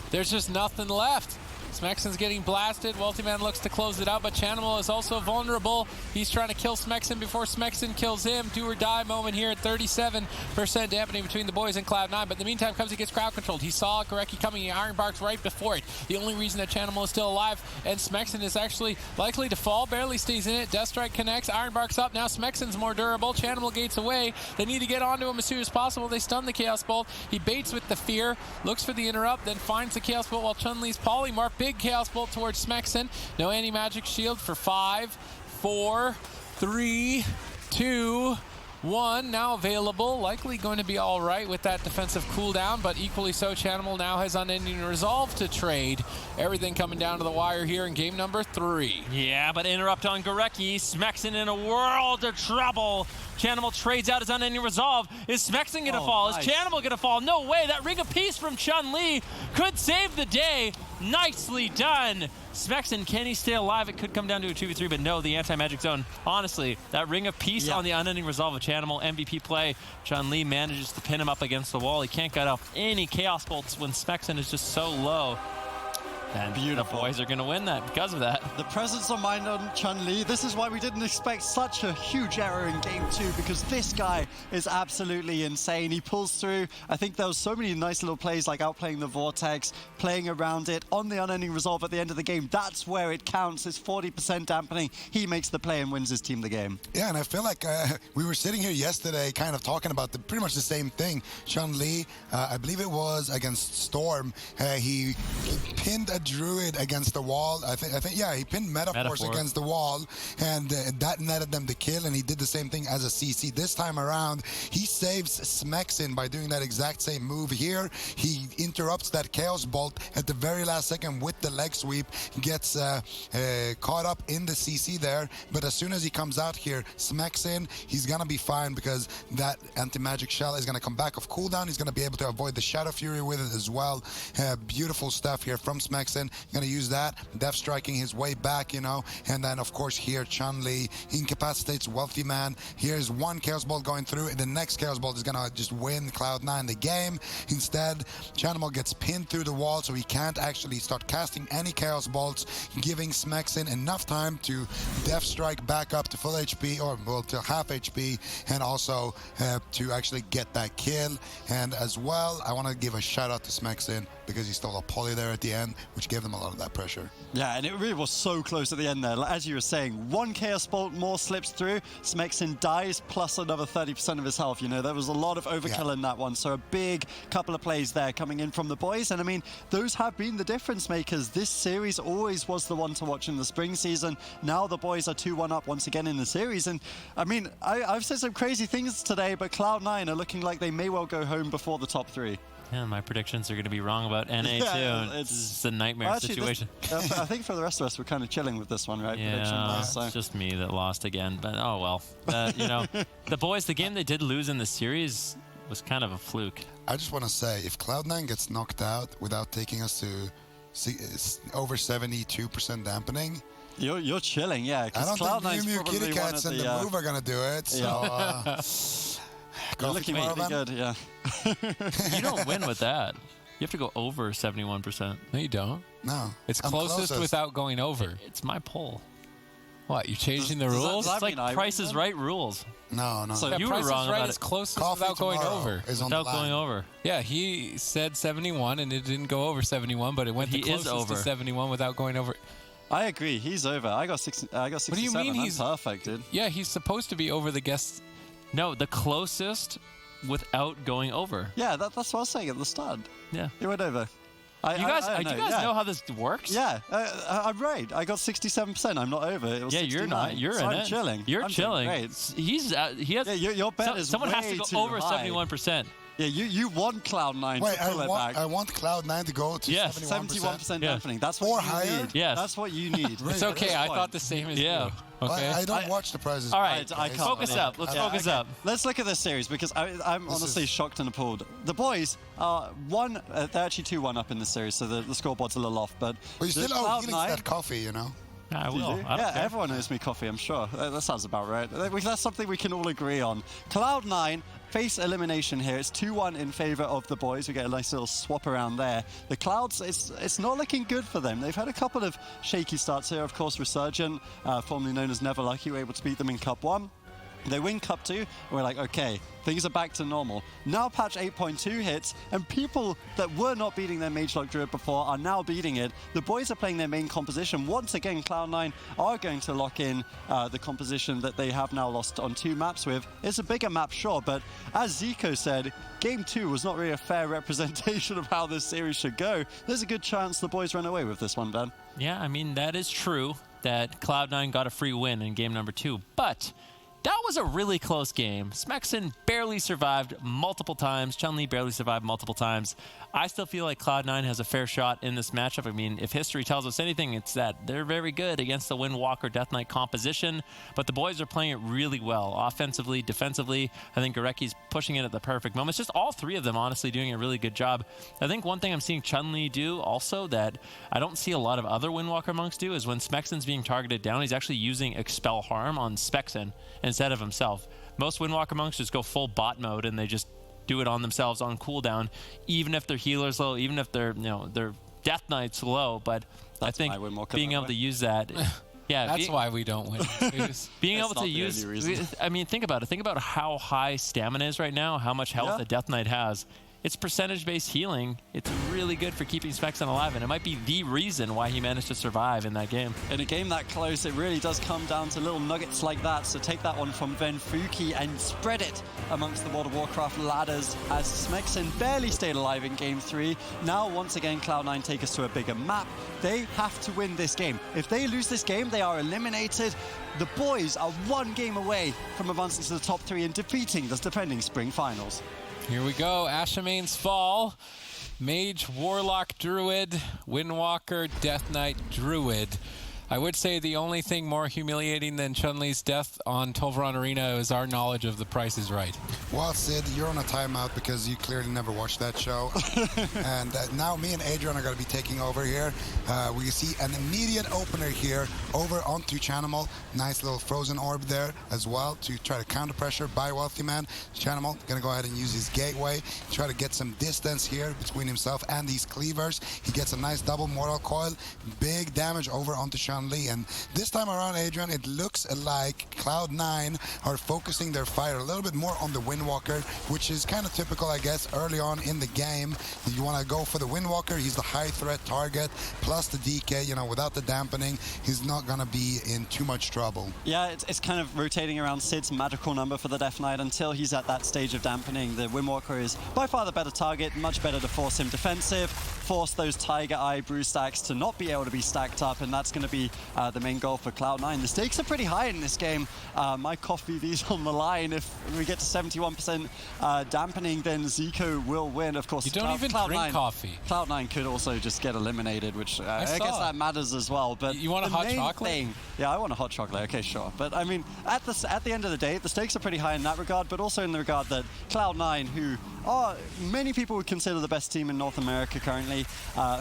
There's just nothing left. Smexen's getting blasted. Wealthy Man looks to close it out, but Chanimal is also vulnerable. He's trying to kill Smexen before Smexen kills him. Do or die moment here at 37% dampening between the boys and Cloud9. But in the meantime, Cubsy gets crowd controlled. He saw Gorecki coming. He Ironbarks right before it. The only reason that Chanimal is still alive and Smexen is actually likely to fall. Barely stays in it. Deathstrike connects. Ironbark's up. Now Smexen's more durable. Chanimal gates away. They need to get onto him as soon as possible. They stun the Chaos Bolt. He baits with the fear. Looks for the interrupt. Then finds the Chaos Bolt while Chun-Li's Polymorph. Big Chaos Bolt towards Smexen. No anti-magic shield for 5, 4, 3, 2, 1 now available. Likely going to be all right with that defensive cooldown, but equally so, Chanimal now has Unending Resolve to trade. Everything coming down to the wire here in game number 3. Yeah, but interrupt on Gorecki. Smexen in a world of trouble. Chanimal trades out his Unending Resolve. Is Smexen gonna fall? Nice. Is Chanimal gonna fall? No way. That Ring of Peace from Chun-Li could save the day. Nicely done. Smexen, can he stay alive? It could come down to a 2v3, but no, the anti-magic zone. Honestly, that Ring of Peace on the Unending Resolve of Chanimal, MVP play. Chun-Li manages to pin him up against the wall. He can't get off any Chaos Bolts when Smexen is just so low. And beautiful. The boys are going to win that because of that. The presence of mind on Chun-Li. This is why we didn't expect such a huge error in game 2, because this guy is absolutely insane. He pulls through. I think there was so many nice little plays, like outplaying the Vortex, playing around it on the Unending Resolve at the end of the game. That's where it counts. It's 40% dampening. He makes the play and wins his team the game. Yeah, and I feel like we were sitting here yesterday kind of talking about pretty much the same thing. Chun-Li, I believe it was against Storm, he pinned a Druid against the wall. I think, yeah, he pinned Metaforce against the wall, and that netted them the kill, and he did the same thing as a CC. This time around, he saves Smexen by doing that exact same move here. He interrupts that Chaos Bolt at the very last second with the leg sweep, gets caught up in the CC there, but as soon as he comes out here, Smexen, he's gonna be fine because that anti-magic shell is gonna come back off cooldown. He's gonna be able to avoid the Shadow Fury with it as well. Beautiful stuff here from Smexen. Gonna use that, Death Striking his way back, you know, and then of course here Chun-Li incapacitates Wealthy Man. Here's one Chaos Bolt going through, and the next Chaos Bolt is gonna just win Cloud9 the game. Instead, Chanimal gets pinned through the wall, so he can't actually start casting any Chaos Bolts, giving Smexen enough time to Death Strike back up to full HP, or well, to half HP, and also to actually get that kill. And as well, I want to give a shout out to Smexen. because he stole a poly there at the end, which gave them a lot of that pressure. Yeah, and it really was so close at the end there. Like, as you were saying, one Chaos Bolt more slips through, Smexin dies, plus another 30% of his health. You know, there was a lot of overkill in that one, so a big couple of plays there coming in from the boys. And I mean, those have been the difference makers. This series always was the one to watch in the spring season. Now the boys are 2-1 up once again in the series. And I mean, I've said some crazy things today, but Cloud9 are looking like they may well go home before the top 3. Yeah, my predictions are going to be wrong about NA Yeah, too. It's a nightmare situation. I think for the rest of us, we're kind of chilling with this one, right? Yeah, Prediction-wise, so. it's just me that lost again. But oh well. You know, the boys, the game they did lose in the series was kind of a fluke. I just want to say, if Cloud9 gets knocked out without taking us to over 72% dampening, You're chilling, yeah. I don't think Mew probably Kitty Cats and the Move are going to do it. So, you're looking really good, yeah. You don't win with that. You have to go over 71%. No, you don't. No. It's closest without going over. It's my poll. What, you're changing the does that- rules? does It's like I Price win is then? Right rules. No. So Yeah, you Price were is wrong Right about is it. closest Coffee without going tomorrow over. is on the Without going line. over. Yeah, he said 71 and it didn't go over 71, but it went He the is closest over. to 71 without going over. I agree, he's over. I got 67. do you mean That's he's- perfect, dude. Yeah, he's supposed to be over the guests. No, the closest without going over. Yeah, that's what I was saying at the start. Yeah. He went over. You guys, I do you guys know how this works? Yeah, I'm right. I got 67%. I'm not over. It was Yeah, 69. you're not. You're so in I'm it. chilling. You're I'm doing chilling. great. He has. Yeah, your bet is someone has way to go too over high. 71%. Yeah, you want Cloud9 Wait, to pull it back. I want Cloud9 to go to Yes. 71%. 71% Yeah. dampening. That's what Or you higher? need. Yes. That's what you need. Right. It's okay. I point. thought the same as Yeah. you. Okay. I don't watch the prizes. All right, I can't. focus up. Let's focus up. Let's look at this series because I'm honestly shocked and appalled. The boys are they're actually 2-1 up in this series, so the scoreboard's a little off. But But you the still owe Helix Cloud9 that coffee, you know? I You will. do? I don't Yeah, care. everyone owes me coffee, I'm sure. That sounds about right. That's something we can all agree on. Cloud9 face elimination here. It's 2-1 in favor of the boys. We get a nice little swap around there. The Clouds, it's not looking good for them. They've had a couple of shaky starts here. Of course, Resurgent, formerly known as Never Lucky, were able to beat them in Cup 1. They win Cup 2, and we're like, okay, things are back to normal. Now patch 8.2 hits, and people that were not beating their Mage Lock Druid before are now beating it. The boys are playing their main composition. Once again, Cloud9 are going to lock in the composition that they have now lost on 2 maps with. It's a bigger map, sure, but as Zico said, Game 2 was not really a fair representation of how this series should go. There's a good chance the boys run away with this one, Ben. Yeah, I mean, that is true that Cloud9 got a free win in game number 2, but that was a really close game. Smexin barely survived multiple times. Chun-Li barely survived multiple times. I still feel like Cloud9 has a fair shot in this matchup. I mean, if history tells us anything, it's that they're very good against the Windwalker Death Knight composition, but the boys are playing it really well. Offensively, defensively, I think Garecki's pushing it at the perfect moment. It's just all 3 of them, honestly, doing a really good job. I think one thing I'm seeing Chun-Li do also that I don't see a lot of other Windwalker monks do is when Smexin's being targeted down, he's actually using Expel Harm on Spexin instead of himself. Most Windwalker monks just go full bot mode and they just do it on themselves on cooldown, even if their healer's low, even if their their Death Knight's low. But That's I think why Windwalker being that able way. to use that, yeah, That's why we don't win. being That's able not to the use. only reason. I mean, think about it. Think about how high stamina is right now, how much health Yeah. the Death Knight has. It's percentage-based healing. It's really good for keeping Smexin alive, and it might be the reason why he managed to survive in that game. In a game that close, it really does come down to little nuggets like that. So take that one from Venfuki and spread it amongst the World of Warcraft ladders as Smexin barely stayed alive in Game 3. Now, once again, Cloud9 take us to a bigger map. They have to win this game. If they lose this game, they are eliminated. The boys are 1 game away from advancing to the top 3 and defeating the defending spring finals. Here we go. Ashamane's Fall. Mage, Warlock, Druid, Windwalker, Death Knight, Druid. I would say the only thing more humiliating than Chun-Li's death on Tolvaron Arena is our knowledge of The Price is Right. Well, Sid, you're on a timeout because you clearly never watched that show. And now me and Adrian are going to be taking over here. We see an immediate opener here over onto Chanimal. Nice little frozen orb there as well to try to counter pressure by Wealthy Man. Chanimal going to go ahead and use his gateway, try to get some distance here between himself and these cleavers. He gets a nice double mortal coil. Big damage over onto Chanimal. Chun-Li. And this time around, Adrian, it looks like Cloud9 are focusing their fire a little bit more on the Windwalker, which is kind of typical, I guess, early on in the game. You want to go for the Windwalker. He's the high threat target, plus the DK. You know, without the dampening, he's not going to be in too much trouble. Yeah, it's kind of rotating around Sid's magical number for the Death Knight until he's at that stage of dampening. The Windwalker is by far the better target, much better to force him defensive, force those Tiger Eye brew stacks to not be able to be stacked up, and that's going to be the main goal for Cloud9. The stakes are pretty high in this game. My coffee V's on the line. If we get to 71% dampening, then Zico will win. Of course, you don't even drink coffee. Cloud9 could also just get eliminated, which I guess that matters as well. But you want a hot chocolate? Yeah, I want a hot chocolate. Okay, sure. But I mean, at the end of the day, the stakes are pretty high in that regard, but also in the regard that Cloud9, who are many people would consider the best team in North America currently,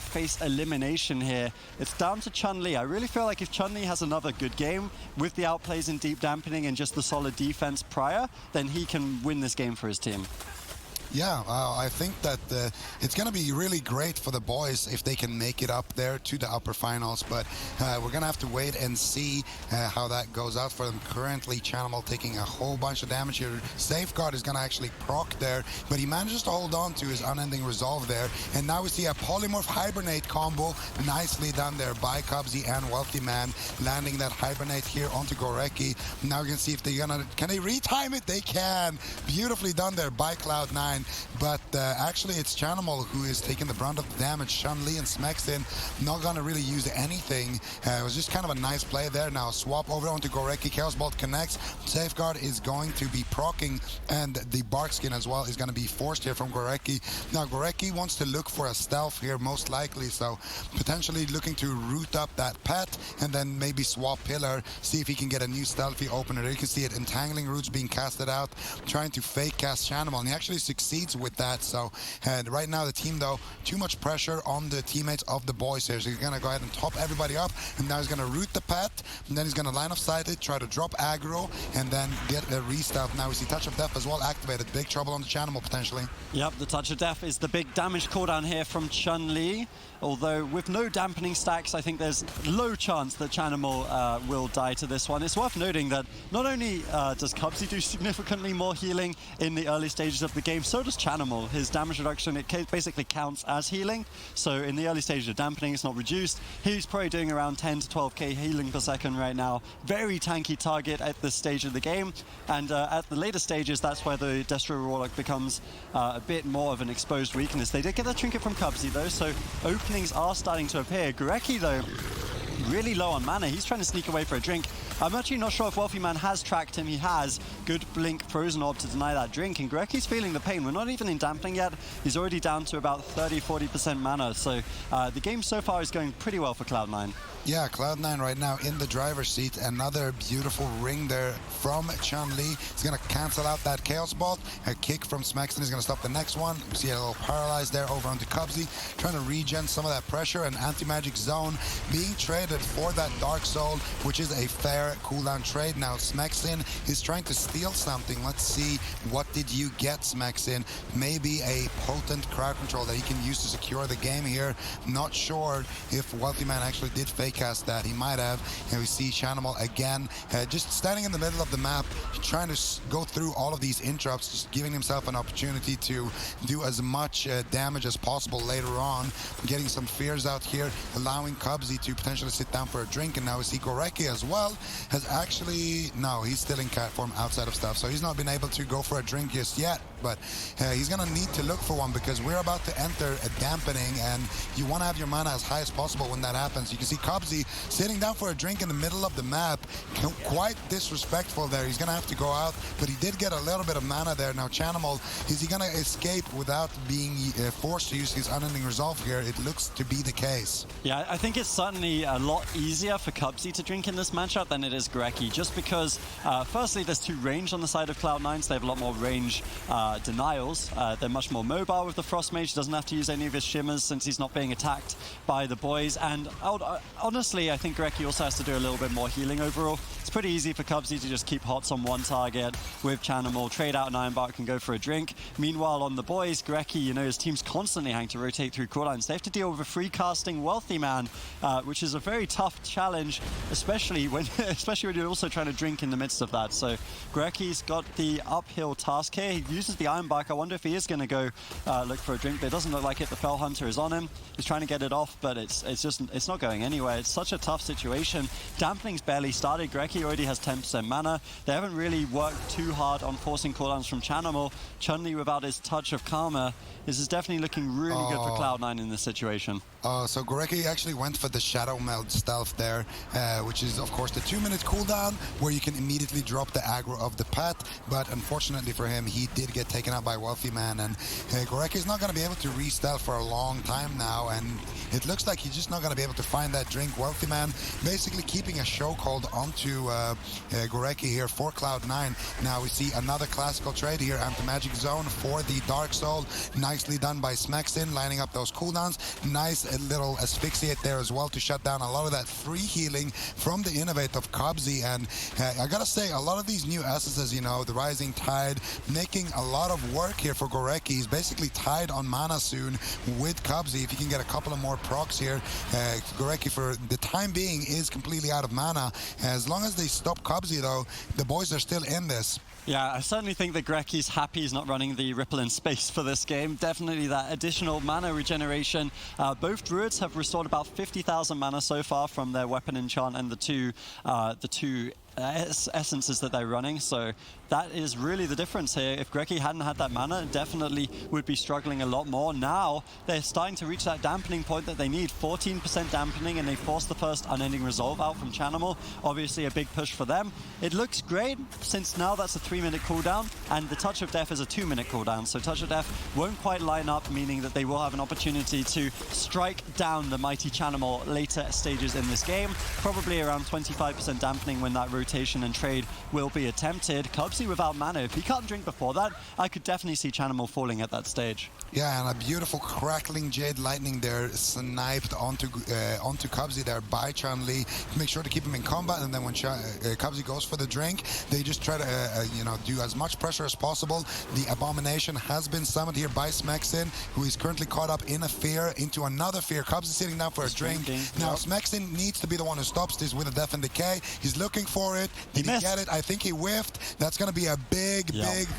face elimination here. It's down to Chun-Li. I really feel like if Chun-Li has another good game with the outplays in deep dampening and just the solid defense prior, then he can win this game for his team. Yeah, I think that it's going to be really great for the boys if they can make it up there to the upper finals, but we're going to have to wait and see how that goes out for them. Currently, Chanimal taking a whole bunch of damage here. Safeguard is going to actually proc there, but he manages to hold on to his unending resolve there, and now we see a Polymorph Hibernate combo nicely done there by Cubsy and Wealthy Man, landing that Hibernate here onto Gorecki. Now we can see if they're going to, can they retime it? They can. Beautifully done there by Cloud9. But actually it's Chanimal who is taking the brunt of the damage. Chun-Li and Smexin not going to really use anything. It was just kind of a nice play there. Now swap over onto Gorecki. Chaos Bolt connects. Safeguard is going to be proccing, and the Bark Skin as well is going to be forced here from Gorecki. Now Gorecki wants to look for a stealth here most likely, so potentially looking to root up that pet and then maybe swap Pillar, see if he can get a new stealthy opener. You can see it, Entangling Roots being casted out, trying to fake cast Chanimal, and he actually succeeds with that. So right now the team, though, too much pressure on the teammates of the boys here, so he's going to go ahead and top everybody up, and now he's going to root the pet, and then he's going to line of sight it, try to drop aggro, and then get a restart. Now we see Touch of Death as well activated. Big trouble on the Chanimal potentially. Yep, the Touch of Death is the big damage cooldown here from Chun-Li. Although with no dampening stacks, I think there's low chance that Chanimal will die to this one. It's worth noting that not only does Cubsy do significantly more healing in the early stages of the game, so does Chanimal. His damage reduction, it basically counts as healing. So in the early stages of dampening, it's not reduced. He's probably doing around 10 to 12k healing per second right now. Very tanky target at this stage of the game. And at the later stages, that's where the Destro Warlock becomes a bit more of an exposed weakness. They did get a trinket from Cubsy though, so openings are starting to appear. Gorecki though, really low on mana. He's trying to sneak away for a drink. I'm actually not sure if Wealthy Man has tracked him. He has. Good Blink Frozen Orb to deny that drink, and Gorecki's feeling the pain. We're not even in dampening yet. He's already down to about 30-40% mana, so the game so far is going pretty well for Cloud9. Yeah, Cloud9 right now in the driver's seat. Another beautiful ring there from Chun-Li. He's going to cancel out that Chaos Bolt. A kick from Smexton is going to stop the next one. We see a little paralyzed there over onto Cubsy, trying to regen some of that pressure, and Anti-Magic Zone being traded for that Dark Soul, which is a fair cooldown trade. Now Smexton is trying to steal something. Let's see, what did you get, Smexton? Maybe a potent crowd control that he can use to secure the game here. Not sure if Wealthy Man actually did fake cast that. He might have. And we see Chanimal again, just standing in the middle of the map, trying to go through all of these interrupts, just giving himself an opportunity to do as much damage as possible later on, getting some fears out here, allowing Cubsy to potentially sit down for a drink. And now we see Gorecki as well has actually, no, he's still in cat form outside of stuff, so he's not been able to go for a drink just yet, but he's gonna need to look for one, because we're about to enter a dampening, and you want to have your mana as high as possible when that happens. You can see Cubsy sitting down for a drink in the middle of the map. Quite disrespectful there. He's gonna have to go out, but he did get a little bit of mana there. Now Chanimal, is he gonna escape without being forced to use his unending resolve here? It looks to be the case. Yeah, I think it's certainly a lot easier for Cubsy to drink in this matchup than it is Gorecki, just because firstly there's two range on the side of Cloud9, so they have a lot more range denials. They're much more mobile with the Frost Mage. He doesn't have to use any of his shimmers since he's not being attacked by the boys, and I'll honestly, I think Gorecki also has to do a little bit more healing overall. It's pretty easy for Cubsy to just keep Hots on one target with Chanimal, trade out an Ironbark and go for a drink. Meanwhile, on the boys, Gorecki, you know, his team's constantly having to rotate through cooldowns. They have to deal with a free casting Wealthy Man, which is a very tough challenge, especially when you're also trying to drink in the midst of that. So Gorecki's got the uphill task here. He uses the Ironbark. I wonder if he is going to go look for a drink, but it doesn't look like it. The Fell Hunter is on him. He's trying to get it off, but it's not going anywhere. It's such a tough situation. Dampening's barely started. Gorecki already has 10% mana. They haven't really worked too hard on forcing cooldowns from Chanimal. Chun-Li without his touch of Karma. This is definitely looking really good for Cloud9 in this situation. So Gorecki actually went for the Shadow Meld stealth there, which is, of course, the 2-minute cooldown where you can immediately drop the aggro of the pet. But unfortunately for him, he did get taken out by Wealthy Man. And Gorecki is not going to be able to re-stealth for a long time now. And it looks like he's just not going to be able to find that drink. Wealthy Man basically keeping a chokehold onto Gorecki here for Cloud9. Now we see another classical trade here, Anti-Magic Zone for the Dark Soul. Nicely done by Smexin, lining up those cooldowns. Nice little asphyxiate there as well to shut down a lot of that free healing from the Innovate of Cubsy. And I gotta say, a lot of these new essences, you know, the Rising Tide, making a lot of work here for Gorecki. He's basically tied on mana soon with Cubsy. If he can get a couple of more procs here, Gorecki for the time being is completely out of mana. As long as they stop Cubsy though, the boys are still in this. Yeah, I certainly think that Gorecki's happy he's not running the Ripple in Space for this game. Definitely that additional mana regeneration. Both Druids have restored about 50,000 mana so far from their Weapon Enchant and the two essences that they're running, so that is really the difference here. If Gorecki hadn't had that mana, definitely would be struggling a lot more. Now they're starting to reach that dampening point that they need. 14% dampening, and they forced the first Unending Resolve out from Chanimal. Obviously a big push for them. It looks great since now that's a 3-minute cooldown, and the Touch of Death is a 2-minute cooldown, so Touch of Death won't quite line up, meaning that they will have an opportunity to strike down the mighty Chanimal later stages in this game. Probably around 25% dampening when that rotation and trade will be attempted. Cubsy without mana, if he can't drink before that, I could definitely see Chanimal falling at that stage. Yeah, and a beautiful crackling Jade Lightning there, sniped onto Cubsy there by Chun-Li to make sure to keep him in combat. And then when Cubsy goes for the drink, they just try to you know, do as much pressure as possible. The Abomination has been summoned here by Smexin, who is currently caught up in a fear into another fear. Cubsy sitting down for a drink. Now Smexin needs to be the one who stops this with a Death and Decay. He's looking for it. Did he get it? I think he whiffed. That's going to be a big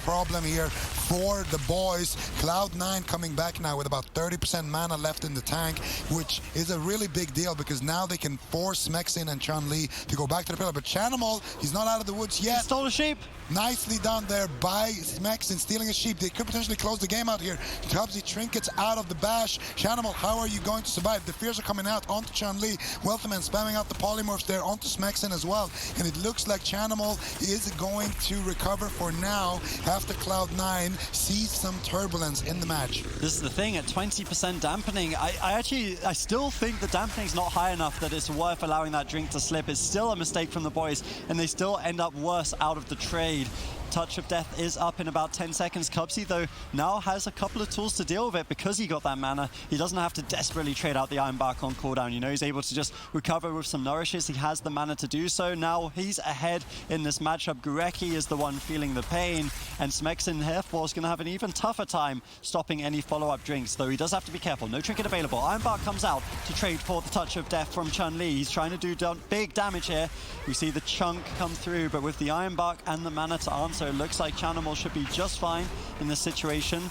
problem here for the boys. Cloud9 coming back now with about 30% mana left in the tank, which is a really big deal because now they can force Smexin and Chun-Li to go back to the pillar. But Chanimal, he's not out of the woods yet. He stole a sheep. Nicely done there by Smexin, stealing a sheep. They could potentially close the game out here. Cubsy trinkets out of the bash. Chanimal, how are you going to survive? The fears are coming out onto Chun-Li. Wealthyman spamming out the polymorphs there onto Smexin as well. And it looks like Chanimal is going to recover for now after Cloud9 sees some turbulence in the match. This is the thing, at 20% dampening, I still think the dampening is not high enough that it's worth allowing that drink to slip. It's still a mistake from the boys, and they still end up worse out of the trade. Touch of Death is up in about 10 seconds. Cubsy, though, now has a couple of tools to deal with it because he got that mana. He doesn't have to desperately trade out the Ironbark on cooldown. You know, he's able to just recover with some nourishes. He has the mana to do so. Now he's ahead in this matchup. Gorecki is the one feeling the pain, and Smexin, therefore, is going to have an even tougher time stopping any follow-up drinks, though he does have to be careful. No trinket available. Ironbark comes out to trade for the Touch of Death from Chun-Li. He's trying to do big damage here. We see the chunk come through, but with the Ironbark and the mana to answer, it looks like Chanimal should be just fine in this situation.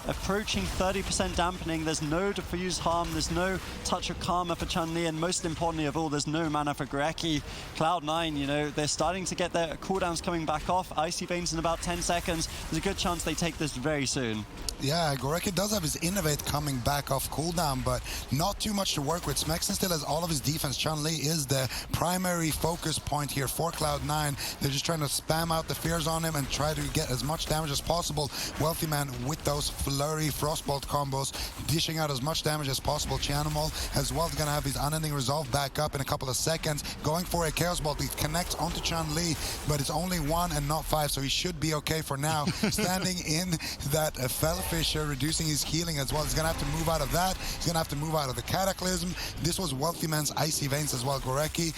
Approaching 30% dampening, there's no diffuse harm, there's no touch of karma for Chun-Li, and most importantly of all, there's no mana for Gorecki. Cloud9, you know, they're starting to get their cooldowns coming back off. Icy Veins in about 10 seconds. There's a good chance they take this very soon. Yeah, Gorecki does have his Innovate coming back off cooldown, but not too much to work with. Smexin still has all of his defense. Chun-Li is the primary focus point here for Cloud9. They're just trying to spam out the fears on him and try to get as much damage as possible. Wealthy Man with those flurry Frostbolt combos, dishing out as much damage as possible. Chanimal as well is going to have his Unending Resolve back up in a couple of seconds, going for a Chaos Bolt. He connects onto Chun-Li, but it's only 1 and not 5, so he should be okay for now. Standing in that Fell Fissure, reducing his healing as well. He's going to have to move out of that. He's going to have to move out of the Cataclysm. This was Wealthy Man's Icy Veins as well. Gorecki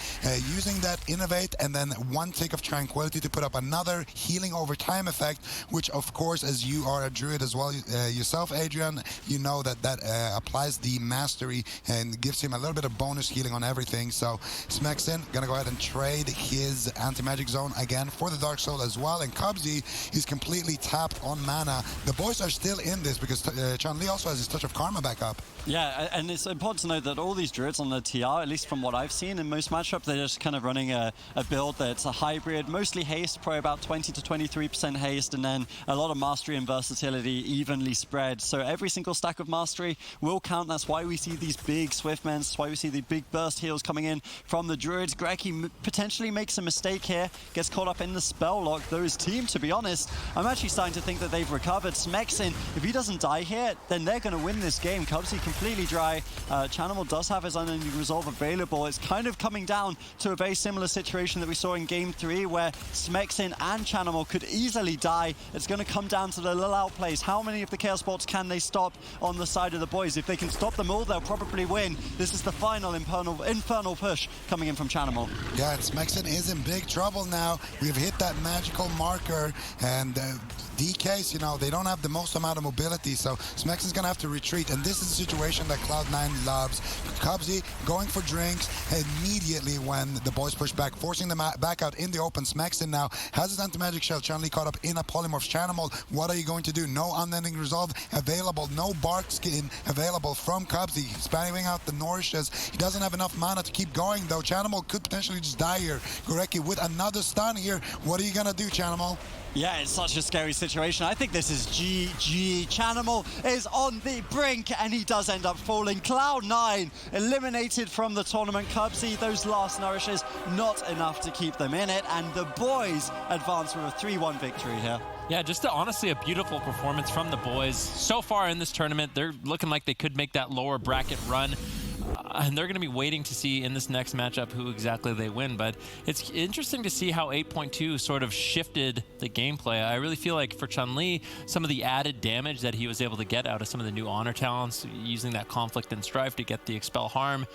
using that Innovate and then 1 tick of Tranquility to put up another healing over time effect, which of course, as you are a druid as well yourself, Adrian, you know that applies the mastery and gives him a little bit of bonus healing on everything. So Smexin gonna go ahead and trade his anti-magic zone again for the Dark Soul as well, and Cubsy is completely tapped on mana. The boys are still in this because Chun-Li also has his Touch of Karma back up. Yeah, and it's important to note that all these druids on the TR, at least from what I've seen in most matchups, they're just kind of running a build that's a hybrid, mostly haste, probably about 20 to 23% haste, and then a lot of mastery and versatility evenly spread. So every single stack of mastery will count. That's why we see these big Swiftmen. That's why we see the big burst heals coming in from the druids. Gorecki potentially makes a mistake here, gets caught up in the spell lock. Though his team, to be honest, I'm actually starting to think that they've recovered. Smexin, if he doesn't die here, then they're going to win this game. Cubsy completely dry. Chanimal does have his Unending Resolve available. It's kind of coming down to a very similar situation that we saw in Game 3, where Smexin and Chanimal could easily die. It's going to come down to the little outplays. How many of the Chaos Bolts can they stop on the side of the boys? If they can stop them all, they'll probably win. This is the final infernal push coming in from Chanimal. Yeah, and Smexin is in big trouble now. We've hit that magical marker, and DKs, you know, they don't have the most amount of mobility, so Smexin's gonna have to retreat, and this is a situation that Cloud9 loves. Cubsy going for drinks immediately when the boys push back, forcing them back out in the open. Smexin now has his anti-magic shell. Chun-Li caught up in a polymorph. Chanimal, what are you going to do? No Unending Resolve available, no Bark Skin available from Cubsy. Spamming out the Nourishes. He doesn't have enough mana to keep going, though. Chanimal could potentially just die here. Gorecki with another stun here. What are you gonna do, Chanimal? Yeah, it's such a scary situation. I think this is GG. Chanimal is on the brink, and he does end up falling. Cloud9 eliminated from the tournament. Cubsy, those last nourishes, not enough to keep them in it, and the boys advance with a 3-1 victory here. Yeah, just honestly a beautiful performance from the boys. So far in this tournament, they're looking like they could make that lower bracket run. And they're going to be waiting to see in this next matchup who exactly they win. But it's interesting to see how 8.2 sort of shifted the gameplay. I really feel like for Chun-Li, some of the added damage that he was able to get out of some of the new honor talents, using that conflict and strife to get the expel harm,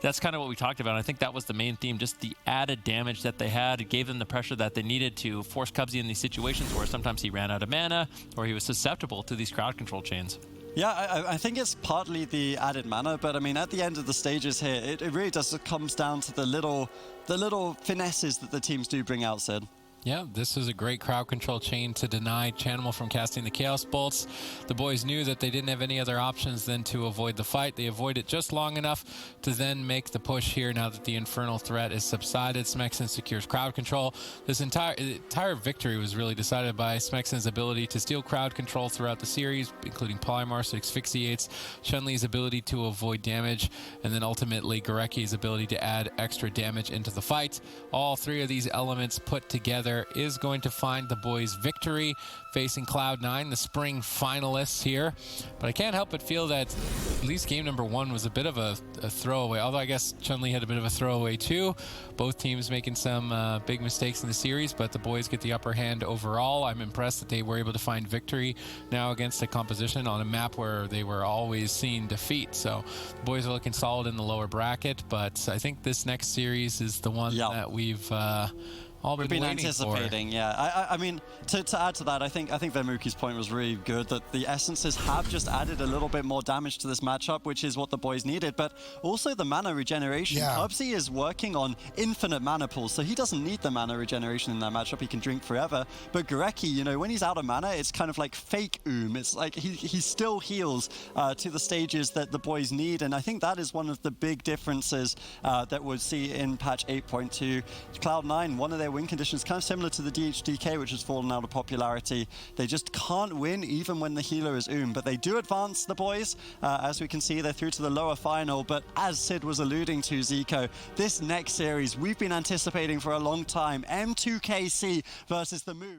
that's kind of what we talked about. I think that was the main theme, just the added damage that they had. It gave them the pressure that they needed to force Cubsy in these situations where sometimes he ran out of mana or he was susceptible to these crowd control chains. Yeah, I think it's partly the added mana, but I mean, at the end of the stages here, it really just comes down to the little finesses that the teams do bring out, Sid. Yeah, this is a great crowd control chain to deny Chanimal from casting the Chaos Bolts. The boys knew that they didn't have any other options than to avoid the fight. They avoided just long enough to then make the push here now that the Infernal threat is subsided. Smexin secures crowd control. This entire victory was really decided by Smexin's ability to steal crowd control throughout the series, including Polymorphs, Asphyxiates, Chun-Li's ability to avoid damage, and then ultimately Gorecki's ability to add extra damage into the fight. All three of these elements put together is going to find the boys victory, facing Cloud9, the spring finalists here. But I can't help but feel that at least game number 1 was a bit of a throwaway, although I guess Chun-Li had a bit of a throwaway too. Both teams making some big mistakes in the series, but the boys get the upper hand overall. I'm impressed that they were able to find victory now against a composition on a map where they were always seeing defeat. So the boys are looking solid in the lower bracket, but I think this next series is the one that we've We've been anticipating, yeah. I mean, to add to that, I think Vermuki's point was really good, that the essences have just added a little bit more damage to this matchup, which is what the boys needed, but also the mana regeneration. Yeah. Cubsy is working on infinite mana pools, so he doesn't need the mana regeneration in that matchup. He can drink forever. But Gorecki, you know, when he's out of mana, it's kind of like fake It's like he still heals to the stages that the boys need, and I think that is one of the big differences that we'll see in patch 8.2. Cloud9, one of their win conditions kind of similar to the DHDK, which has fallen out of popularity. They just can't win even when the healer is but they do advance, the boys. As we can see, they're through to the lower final, but as Sid was alluding to, Zico, this next series we've been anticipating for a long time. M2KC versus the Move.